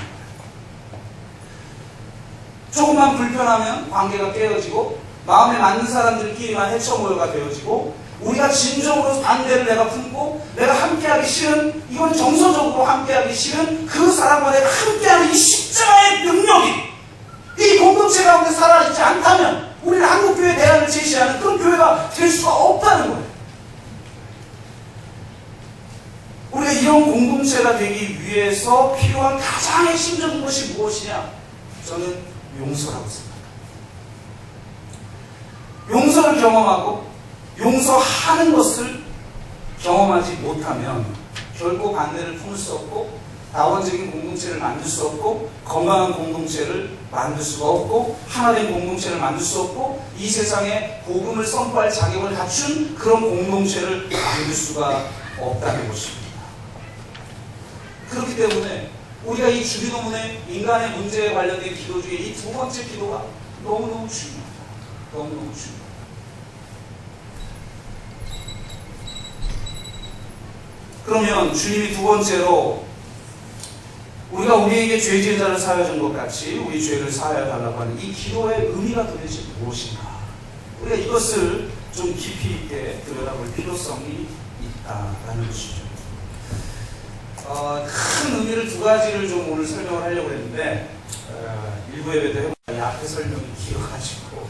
조금만 불편하면 관계가 깨어지고 마음에 맞는 사람들끼리만 헤쳐 모여가 되어지고 우리가 진정으로 반대를 내가 품고 내가 함께하기 싫은 이건 정서적으로 함께하기 싫은 그 사람과 내가 함께하는 이 십자가의 능력이 이 공동체 가운데 살아있지 않다면 우리는 한국교회 대안을 제시하는 그런 교회가 될 수가 없다는 거예요. 우리가 이런 공동체가 되기 위해서 필요한 가장 핵심적인 것이 무엇이냐? 저는 용서라고 생각합니다. 용서를 경험하고 용서하는 것을 경험하지 못하면 결코 반대를 품을 수 없고 다원적인 공동체를 만들 수 없고 건강한 공동체를 만들 수가 없고 하나된 공동체를 만들 수 없고 이 세상에 복음을 선포할 자격을 갖춘 그런 공동체를 만들 수가 없다는 것입니다. 그렇기 때문에 우리가 이 주기도문의 인간의 문제에 관련된 기도 중에 이 두 번째 기도가 너무너무 중요합니다. 너무너무 중요합니다. 그러면 주님이 두 번째로 우리가 우리에게 죄 지은 자를 사하여 준 것 같이 우리 죄를 사하여 달라고 하는 이 기도의 의미가 도대체 무엇인가? 우리가 이것을 좀 깊이 있게 들여다볼 필요성이 있다라는 것이죠. 큰 의미를 두 가지를 좀 오늘 설명을 하려고 했는데 일부 예배 때 이 앞에 설명이 길어가지고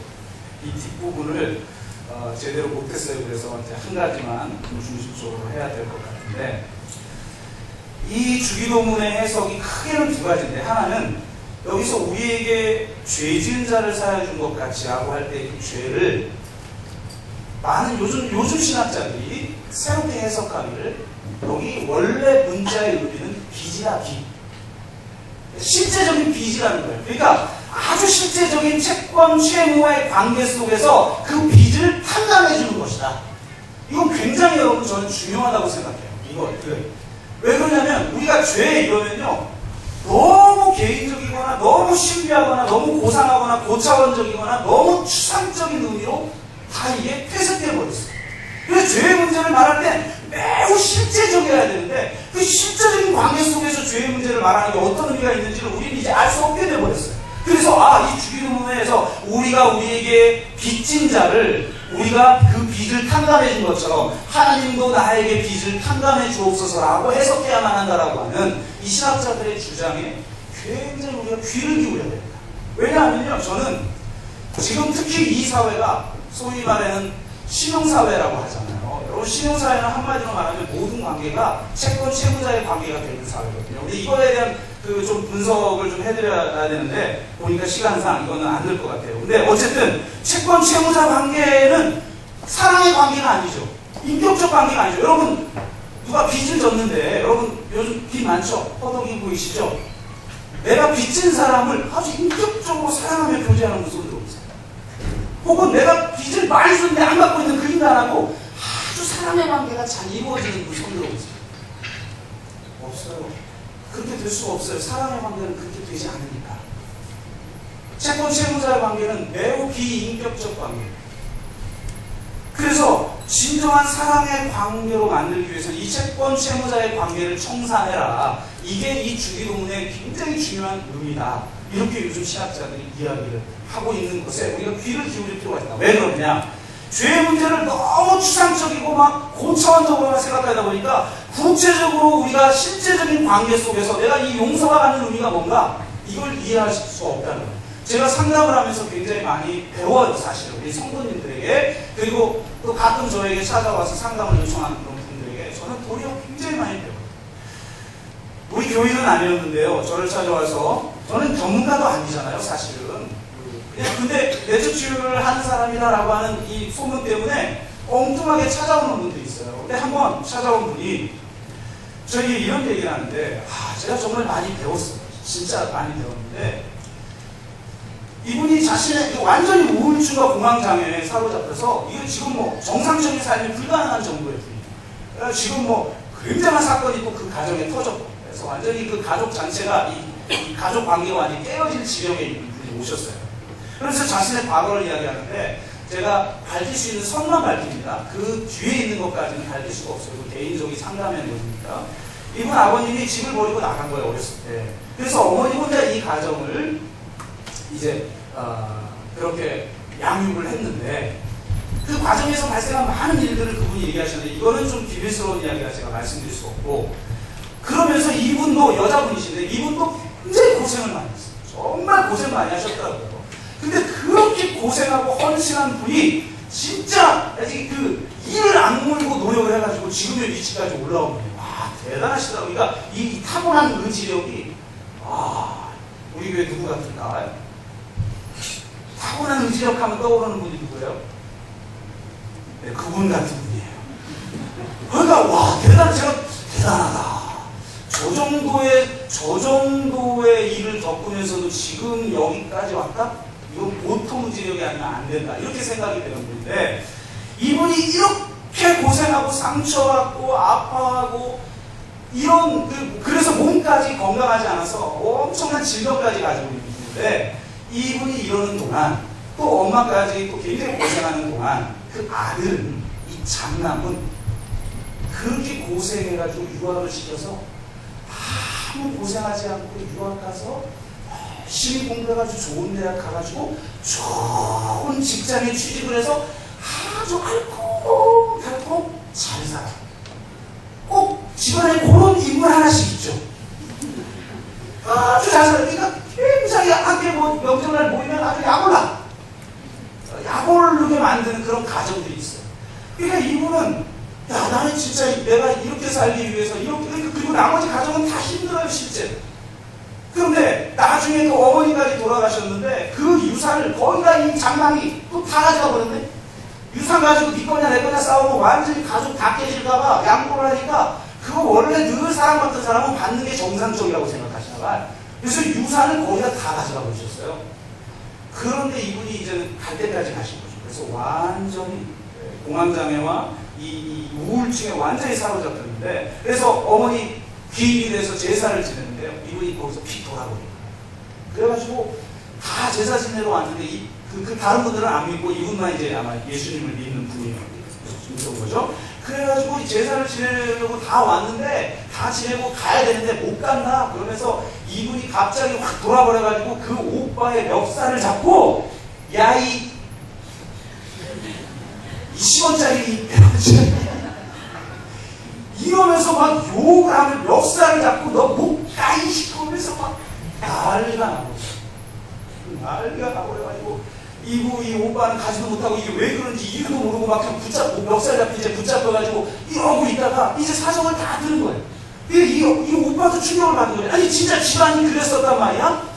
이 뒷부분을 제대로 못했어요. 그래서 이제 한 가지만 중심적으로 해야 될 것 같은데 이 주기도문의 해석이 크게는 두 가지인데 하나는 여기서 우리에게 죄 지은 자를 사하여 준 것 같이 하고 할 때 그 죄를 많은 요즘 신학자들이 새롭게 해석하기를 여기 원래 문자의 의미는 빚이다, 빚. 실제적인 빚이라는 거예요. 그러니까 아주 실제적인 채권 채무와의 관계 속에서 그 빚을 탕감해 주는 것이다. 이건 굉장히 여러분 저는 중요하다고 생각해요. 왜 그러냐면 우리가 죄 이러면요 너무 개인적이거나 너무 신비하거나 너무 고상하거나 고차원적이거나 너무 추상적인 의미로 다 이게 퇴색돼 버렸어요. 그래서 죄의 문제를 말할 때 매우 실제적이어야 되는데 그 실제적인 관계 속에서 죄의 문제를 말하는 게 어떤 의미가 있는지를 우리는 이제 알 수 없게 돼버렸어요. 그래서 이 주기도문에서 우리가 우리에게 빚진 자를 우리가 그 빚을 탕감해 준 것처럼 하나님도 나에게 빚을 탕감해 주옵소서라고 해석해야만 한다라고 하는 이 신학자들의 주장에 굉장히 우리가 귀를 기울여야 됩니다. 왜냐하면요 저는 지금 특히 이 사회가 소위 말하는 신용사회라고 하잖아요. 여러분 신용사회는 한마디로 말하면 모든 관계가 채권 채무자의 관계가 되는 사회거든요. 근데 이거에 대한 좀 분석을 좀 해드려야 되는데 보니까 시간상 이거는 안 될 것 같아요. 근데 어쨌든 채권 채무자 관계는 사랑의 관계가 아니죠. 인격적 관계가 아니죠. 여러분 누가 빚을 졌는데 여러분 요즘 빚 많죠? 허덕이 보이시죠? 내가 빚진 사람을 아주 인격적으로 사랑하며 교제하는 모습을 들어보세요. 혹은 내가 빚을 많이 줬는데 안 갚고 있는 그 인간하고 아주 사랑의 관계가 잘 이루어지는 모습을 들어보세요. 없어요. 그렇게 될 수가 없어요. 사랑의 관계는 그렇게 되지 않으니까. 채권 채무자의 관계는 매우 비인격적 관계예요. 그래서 진정한 사랑의 관계로 만들기 위해서 이 채권 채무자의 관계를 청산해라. 이게 이 주기도문의 굉장히 중요한 의미다. 이렇게 요즘 신학자들이 이야기를 하고 있는 것에 우리가 귀를 기울일 필요가 있다. 왜 그러냐? 죄의 문제를 너무 추상적이고 막 고차원적으로만 생각하다 보니까 구체적으로 우리가 실제적인 관계 속에서 내가 이 용서가 갖는 의미가 뭔가 이걸 이해할 수가 없다는 거예요. 제가 상담을 하면서 굉장히 많이 배워요. 사실은 우리 성도님들에게 그리고 또 가끔 저에게 찾아와서 상담을 요청하는 그런 분들에게 저는 도리어 굉장히 많이 배워요. 우리 교인은 아니었는데요. 저를 찾아와서 저는 전문가도 아니잖아요. 사실은 근데 내적 치유를 하는 사람이다라고 하는 이 소문 때문에 엉뚱하게 찾아오는 분들이 있어요. 근데 한번 찾아온 분이 저에게 이런 얘기를 하는데 제가 정말 많이 배웠어요. 진짜 많이 배웠는데 이분이 자신의 완전히 우울증과 공황장애에 사로잡혀서 이거 지금 뭐 정상적인 삶이 불가능한 정도의 분이에요. 지금 뭐 굉장한 사건이 또 그 가정에 터졌고 그래서 완전히 그 가족 전체가 이 가족 관계가 완전히 깨어질 지경에 있는 분이 오셨어요. 그래서 자신의 과거를 이야기하는데 제가 밝힐 수 있는 선만 밝힙니다. 그 뒤에 있는 것까지는 밝힐 수가 없어요. 개인적인 상담의 내용입니다. 이분 아버님이 집을 버리고 나간 거예요. 어렸을 때. 그래서 어머니 혼자 이 가정을 이제 그렇게 양육을 했는데 그 과정에서 발생한 많은 일들을 그분이 얘기하셨는데 이거는 좀 비밀스러운 이야기라 제가 말씀드릴 수 없고 그러면서 이분도 여자분이신데 이분도 굉장히 고생을 많이 했어요. 정말 고생 많이 하셨더라고요. 근데 그렇게 고생하고 헌신한 분이 진짜 아직 그 이를 악물고 노력을 해가지고 지금의 위치까지 올라온 거예요. 와 대단하시더라고요. 그러니까 이 타고난 의지력이 우리 교회 누구 같을까? 타고난 의지력 하면 떠오르는 분이 누구예요? 네, 그분 같은 분이에요. 그러니까 와 제가 대단하다. 저 정도의 일을 겪으면서도 지금 여기까지 왔다? 이건 보통 의지력이 아니면 안 된다. 이렇게 생각이 되는 분인데 이분이 이렇게 고생하고 상처받고 아파하고 그래서 몸까지 건강하지 않아서 엄청난 질병까지 가지고 있는데 이분이 이러는 동안 또 엄마까지 또 굉장히 고생하는 동안 그 아들은 이 장남은 그렇게 고생해가지고 유학을 시켜서 아무 고생하지 않고 유학 가서 열심히 공부해가지고 좋은 대학 가가지고 좋은 직장에 취직을 해서 아주 알콩달콩 잘 살아. 꼭 집안에 그런 인물 하나씩 있죠. 아주 잘 살아. 그러니까 굉장히 함께 명절날 모이면 아주 약올르게 만드는 그런 가정들이 있어요. 그러니까 이분은 나는 진짜 내가 이렇게 살기 위해서 그리고 나머지 가정은 다 힘들어요 실제. 그런데 나중에 그 어머니까지 돌아가셨는데 그 유산을 거의 다 이 장남이 또 다 가져가 버렸네. 유산 가지고 네 거냐 내 거냐 싸우면 완전히 가족 다 깨질까봐 양보를 하니까 그거 원래 늘 사랑받던 사람은 받는 게 정상적이라고 생각하시나 봐요. 그래서 유산을 거의 다 가져가 버리셨어요. 그런데 이분이 이제는 갈 때까지 가신 거죠. 그래서 완전히 공황장애와 이 우울증에 완전히 사로잡혔는데, 그래서 어머니 귀인이 돼서 제사를 지냈는데요. 이분이 거기서 피 돌아버린 거예요. 그래가지고 다 제사 지내러 왔는데 그 다른 분들은 안 믿고 이분만 이제 아마 예수님을 믿는 분이었던 거죠. 그래가지고 제사를 지내려고 다 왔는데 다 지내고 가야 되는데 못 간다 그러면서 이분이 갑자기 확 돌아버려가지고 그 오빠의 멱살을 잡고 야 이 20원짜리 이러면서 막 욕을 하면 멱살을 잡고 너 못 가 이 시끄러면서 막 난리가 나버려가지고 이 오빠는 가지도 못하고 이게 왜 그런지 이유도 모르고 막 그냥 붙잡고 멱살 잡히 이제 붙잡혀가지고 이러고 있다가 이제 사정을 다 들은 거예요. 이 오빠도 충격을 받은 거예요. 아니 진짜 집안이 그랬었단 말이야?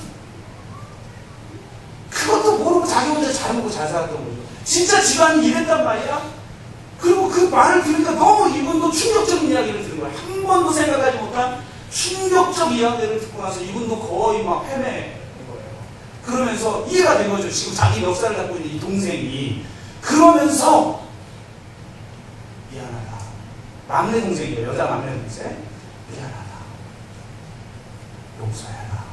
그것도 모르고 자기 혼자 잘 먹고 잘 살았던 거죠. 진짜 집안이 이랬단 말이야? 그리고 그 말을 들으니까 너무 이분도 충격적인 이야기를 들은 거예요. 한 번도 생각하지 못한 충격적 이야기를 듣고 나서 이분도 거의 막 헤매는 거예요. 그러면서 이해가 된 거죠. 지금 자기 멱살을 갖고 있는 이 동생이. 그러면서 미안하다. 막내 동생이에요. 여자 막내 동생. 미안하다. 용서해라.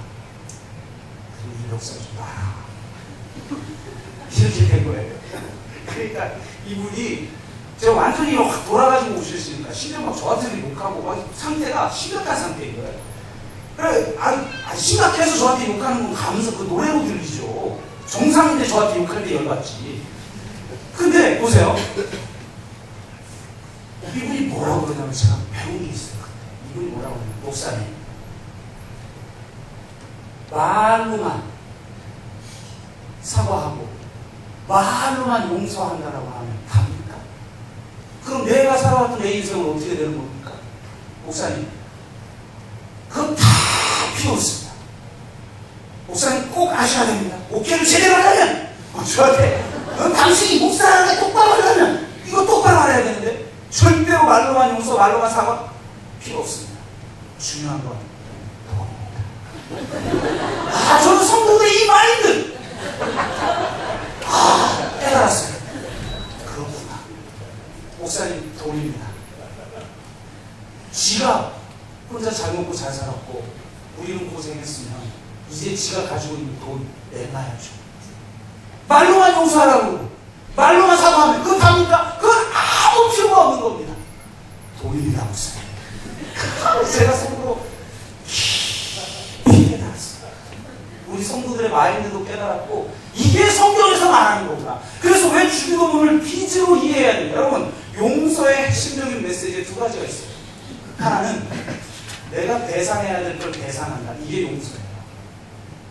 그리고 이 멱살 좀 놔라. 이렇게 된 거예요. 그러니까 이분이 제가 완전히 확 돌아가지고 오셨으니까 심지어 막 저한테는 욕하고 막 상태가 심각한 상태인 거예요. 그래, 심각해서 저한테 욕하는 건 가면서 그 노래로 들리죠. 정상인데 저한테 욕할 때 열받지. 근데 보세요. 이분이 뭐라고 그러냐면 제가 배운 게 있어요. 이분이 뭐라고 그러냐면 목사님 말로만 사과하고 말로만 용서한다라고 하면 답니까? 그럼 내가 살아왔던 내 인생은 어떻게 되는 겁니까? 목사님 그건 다 필요 없습니다. 목사님 꼭 아셔야 됩니다. 목회를 제대로 하려면 저한테 당신이 목사를 똑바로 하려면 이거 똑바로 알아야 되는데 절대로 말로만 용서 말로만 사과 필요 없습니다. 중요한 건 돈입니다. 저는 성도들의 이 마인드 깨달았어요. 그렇구나. 목사님 돈입니다. 지가 혼자 잘 먹고 잘 살았고 우리는 고생했으면 이제 지가 가지고 있는 돈 내놔야죠. 말로만 용서하라고 말로만 사과하면 그건 답니까? 그건 아무 필요가 없는 겁니다. 돈입니다. 목사님. 제가 속으로 깊이 깨달았어요. 우리 성도들의 마인드도 깨달았고 이게 성경에서 말하는 거구나. 그래서 왜 주기도문을 빚으로 이해해야 돼요? 여러분 용서의 핵심적인 메시지에 두 가지가 있어요. 하나는 내가 배상해야 될 걸 배상한다. 이게 용서예요.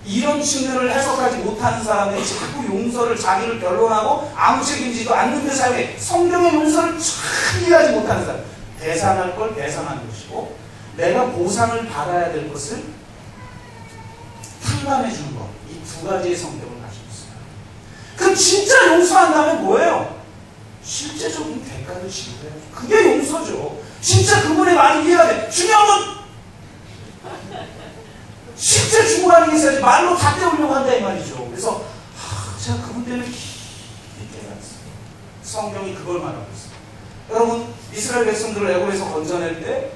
이런 측면을 해석하지 못하는 사람들이 자꾸 용서를 자기를 변론하고 아무 책임지도 않는 데 사용해. 성경의 용서를 잘 이해하지 못하는 사람. 배상할 걸 배상하는 것이고 내가 보상을 받아야 될 것을 탕감해 주는 것. 이 두 가지의 성격을 가지고 있어요. 그럼 진짜 용서한다면 뭐예요? 실제적인 대가를 지불해야죠. 그게 용서죠. 진짜 그분의 말이 이해가 돼. 중요한 건 실제 죽으라는 게 있어야지 말로 다 때우려고 한다 이 말이죠. 그래서 제가 그분 때문에 깊이 깨달았어요. 성경이 그걸 말하고 있어요. 여러분 이스라엘 백성들을 애굽에서 건져낼 때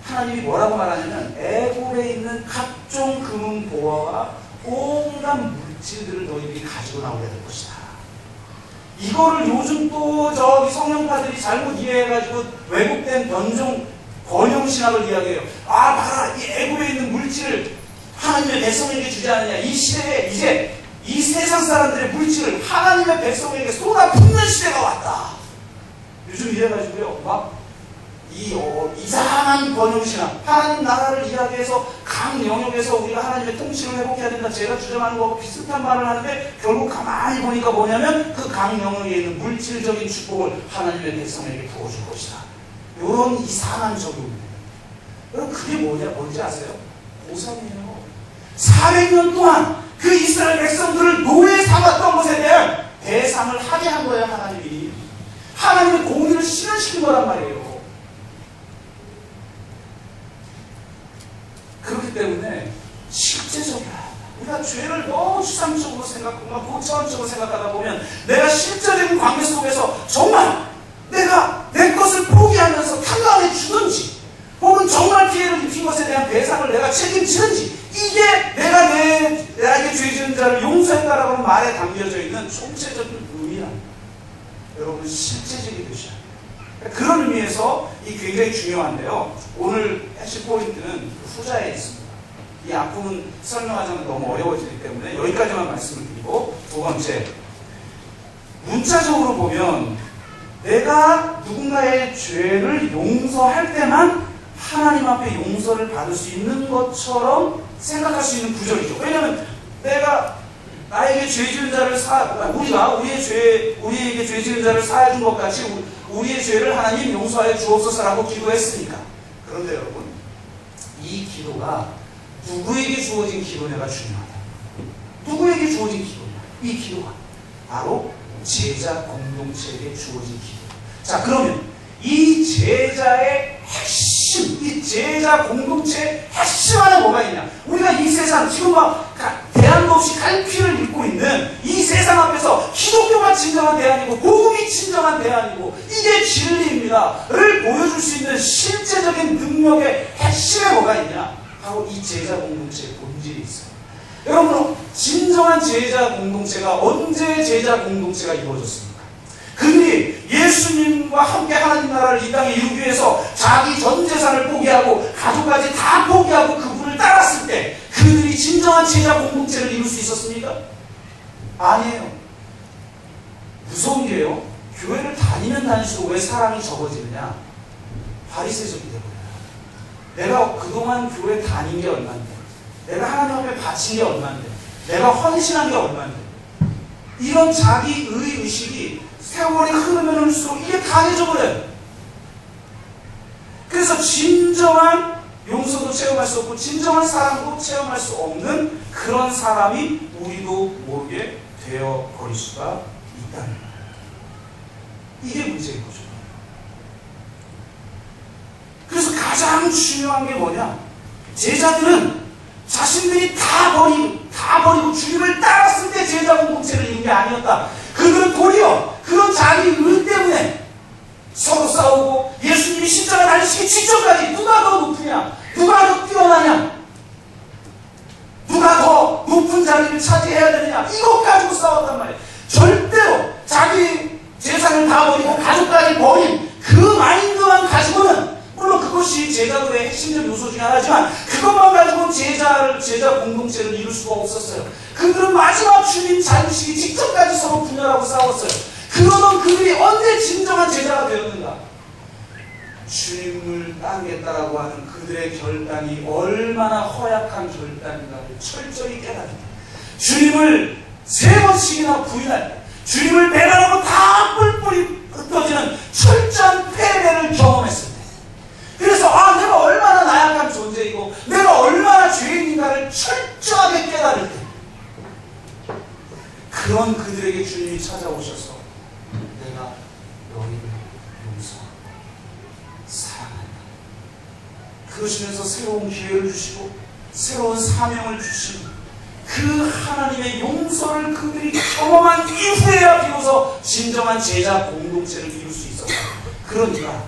하나님이 뭐라고 말하냐면 애굽에 있는 각종 금은 보화와 온갖 물질들을 너희들이 가지고 나오게 될 것이다. 이거를 요즘 또 저기 성령파들이 잘못 이해해가지고 왜곡된 변종 번영신학을 이야기해요. 봐라 이 애굽에 있는 물질을 하나님의 백성에게 주지 않느냐. 이 시대에 이제 이 세상 사람들의 물질을 하나님의 백성에게 쏟아붓는 시대가 왔다. 요즘 이래가지고요 막 이상한 번영신학, 하나님 나라를 이야기해서 각 영역에서 우리가 하나님의 통치를 회복해야 된다. 제가 주장하는 거하고 비슷한 말을 하는데 결국 가만히 보니까 뭐냐면 그 각 영역에 있는 물질적인 축복을 하나님의 백성에게 부어줄 것이다. 이런 이상한 적용입니다. 여러분 그게 뭔지 아세요? 보상이에요. 400년 동안 그 이스라엘 백성들을 노예 삼았던 것에 대한 배상을 하게 한 거예요. 하나님의 공의를 실현시킨 거란 말이에요. 그렇기 때문에 실제적이야. 우리가 죄를 너무 추상적으로 생각하고 고차원적으로 생각하다 보면 내가 실제적인 관계 속에서 정말 내가 내 것을 포기하면서 탕감해 주든지 혹은 정말 피해를 입힌 것에 대한 배상을 내가 책임지는지, 이게 내가 나에게 죄 지은 자를 용서했다라고 하는 말에 담겨져 있는 총체적인 의미랍니다. 여러분, 실제적이 되셔야 돼요. 그런 의미에서 이 굉장히 중요한데요. 오늘 핵심 포인트는 후자에 있습니다. 이 앞부분 설명하자면 너무 어려워지기 때문에 여기까지만 말씀을 드리고, 두 번째, 문자적으로 보면 내가 누군가의 죄를 용서할 때만 하나님 앞에 용서를 받을 수 있는 것처럼 생각할 수 있는 구절이죠. 왜냐하면 내가 나에게 죄 지은 자를 우리에게 죄 지은 자를 사해 준 것 같이 우리의 죄를 하나님 용서하여 주옵소서라고 기도했으니까. 그런데 여러분, 이 기도가 누구에게 주어진 기도냐가 중요하다. 누구에게 주어진 기도냐? 이 기도가 바로 제자 공동체에게 주어진 기도. 자, 그러면 이 제자의 핵심, 이 제자 공동체의 핵심 안에 뭐가 있냐? 우리가 이 세상, 지금 막 대안도 없이 갈피를 입고 있는 이 세상 앞에서 기독교가 진정한 대안이고 복음이 진정한 대안이고 이게 진리입니다를 보여줄 수 있는 실제적인 능력의 핵심에 뭐가 있냐? 바로 이 제자 공동체의 본질이 있어요. 여러분, 진정한 제자 공동체가 언제 제자 공동체가 이루어졌습니까? 그들이 예수님과 함께 하나님 나라를 이 땅에 이루기 위해서 자기 전 재산을 포기하고 가족까지 다 포기하고 그분을 따랐을 때 그들이 진정한 제자 공동체를 이룰 수 있었습니까? 아니에요. 무서운 게요, 교회를 다니면 다닐수록 왜 사람이 적어지느냐? 바리새적이 되버려요. 내가 그동안 교회 다닌 게 얼만데, 내가 하나님 앞에 바친 게 얼만데, 내가 헌신한 게 얼만데, 이런 자기 의식이 세월이 흐르면 흘수록 이게 강해져 버려요. 그래서 진정한 용서도 체험할 수 없고 진정한 사랑도 체험할 수 없는 그런 사람이 우리도 모르게 되어버릴 수가 있다는 거예요. 이게 문제인 거죠. 그래서 가장 중요한 게 뭐냐? 제자들은 자신들이 다 버리고 주님을 따랐을 때 제자 공동체를 이룬 게 아니었다. 그들은 도리어 그런 자기 의 때문에 서로 싸우고 예수님이 십자가 달리시기 직전까지 누가 더 높으냐, 누가 더 뛰어나냐, 누가 더 높은 자리를 차지해야 되느냐, 이것 가지고 싸웠단 말이에요. 절대로 자기 재산을 다 버리고 가족까지 버린 그 마인드만 가지고는, 물론 그것이 제자들의 핵심적 요소 중에 하나지만 그것만 가지고는 제자 공동체를 이룰 수가 없었어요. 그들은 마지막 주님 자유시기 직전까지 서로 분열하고 싸웠어요. 그러던 그들이 언제 진정한 제자가 되었는가? 주님을 따르겠다라고 하는 그들의 결단이 얼마나 허약한 결단인가를 철저히 깨닫는다. 주님을 3번씩이나 부인할 때, 주님을 배반하고 다 뿔뿔이 흩어지는 철저한 패배를 경험했을 때, 그래서 내가 얼마나 나약한 존재이고 내가 얼마나 죄인인가를 철저하게 깨달을 때, 그런 그들에게 주님이 찾아오셔서 내가 너희를 용서하고 사랑한다. 그러시면서 새로운 기회를 주시고 새로운 사명을 주시고 그 하나님의 용서를 그들이 경험한 이후에야 비로소 진정한 제자 공동체를 이룰 수 있었다. 그러니까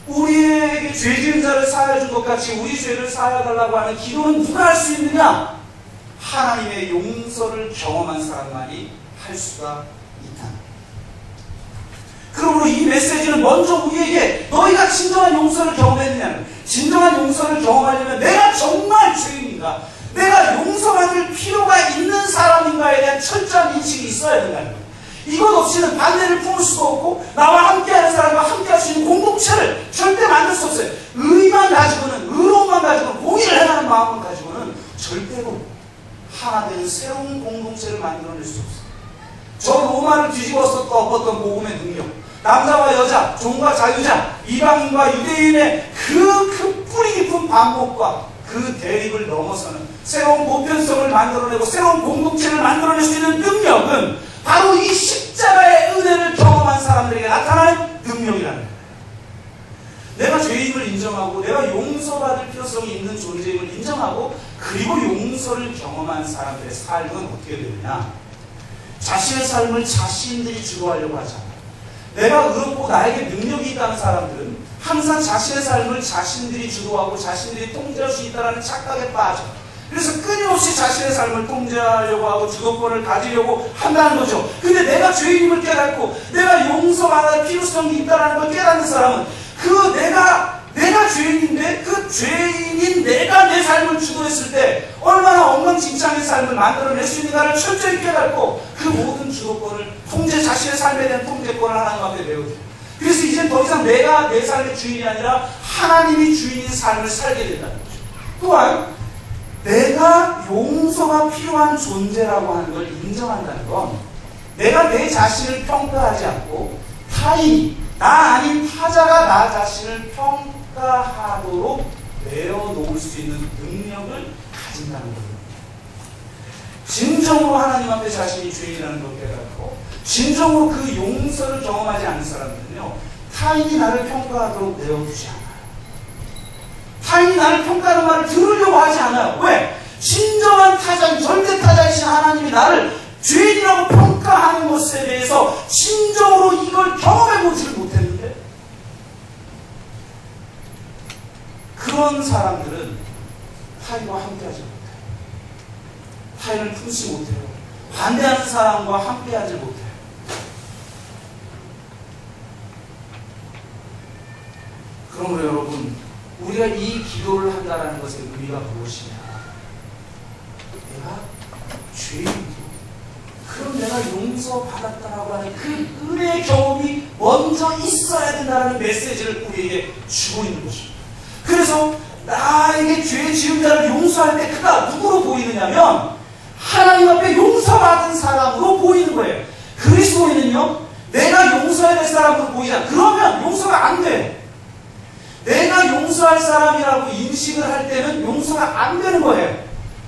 우리에게 죄 지은 자를 사하여 준 것 같이 우리 죄를 사하여 달라고 하는 기도는 누가 할 수 있느냐? 하나님의 용서를 경험한 사람만이 할 수가 있다. 그러므로 이 메시지는 먼저 우리에게 너희가 진정한 용서를 경험했느냐는, 진정한 용서를 경험하려면 내가 정말 죄인인가, 내가 용서받을 필요가 있는 사람인가에 대한 철저한 인식이 있어야 된다는 거예요. 이것 없이는 반대를 품을 수도 없고 나와 함께하는 사람과 함께할 수 있는 공동체를 절대 만들 수 없어요. 의만 가지고는, 의로움만 가지고는, 공의를 해나가는 마음만 가지고는 절대로 하나 되는 새로운 공동체를 만들어낼 수 없어요. 저 로마를 뒤집어서 엎었던 복음의 능력, 남자와 여자, 종과 자유자, 이방인과 유대인의 그 뿌리 깊은 반목과 그 대립을 넘어서는 새로운 보편성을 만들어내고 새로운 공동체를 만들어낼 수 있는 능력은 바로 이 십자가의 은혜를 경험한 사람들에게 나타나는 능력이라는 거예요. 내가 죄임을 인정하고 내가 용서받을 필요성이 있는 존재임을 인정하고 그리고 용서를 경험한 사람들의 삶은 어떻게 되느냐? 자신의 삶을 자신들이 주도하려고 하잖아. 내가 의롭고 나에게 능력이 있다는 사람들은 항상 자신의 삶을 자신들이 주도하고 자신들이 통제할 수 있다는 착각에 빠져. 그래서 끊임없이 자신의 삶을 통제하려고 하고 주도권을 가지려고 한다는 거죠. 근데 내가 죄인임을 깨닫고 내가 용서받을 필요성이 있다는 걸 깨닫는 사람은 내가 죄인인데 그 죄인인 내가 내 삶을 주도했을 때 얼마나 엉망진창의 삶을 만들어낼 수 있는가를 철저히 깨닫고 그 모든 주도권을 자신의 삶에 대한 통제권을 하나님 앞에 내어줘요. 그래서 이제 더 이상 내가 내 삶의 주인이 아니라 하나님이 주인인 삶을 살게 된다는 거죠. 또한 내가 용서가 필요한 존재라고 하는 걸 인정한다는 건 내가 내 자신을 평가하지 않고 타인이 나 아닌 타자가 나 자신을 평가하도록 내어놓을 수 있는 능력을 가진다는 겁니다. 진정으로 하나님 앞에 자신이 죄인이라는 걸 깨닫고 진정으로 그 용서를 경험하지 않는 사람들은요, 타인이 나를 평가하도록 내어두지 않아요. 타인이 나를 평가하는 말을 들으려고 하지 않아요. 왜? 진정한 타자인 절대 타자이신 하나님이 나를 죄인이라고 평가하는 것에 대해서 진정으로 이걸 경험해보지를 못했는데, 그런 사람들은 타인과 함께하지 못해요. 타인을 품지 못해요. 반대하는 사람과 함께하지 못해요. 그러므로 여러분, 우리가 이 기도를 한다는 것의 의미가 무엇이냐? 내가 죄인이고 그럼 내가 용서받았다라고 하는 그 은혜의 경험이 먼저 있어야 된다는 메시지를 우리에게 주고 있는 것입니다. 그래서 나에게 죄 지은 자를 용서할 때 그가 누구로 보이느냐면 하나님 앞에 용서받은 사람으로 보이는 거예요. 그리스도인은요, 내가 용서해야 될 사람으로 보이잖아. 그러면 용서가 안 돼. 내가 용서할 사람이라고 인식을 할 때는 용서가 안 되는 거예요.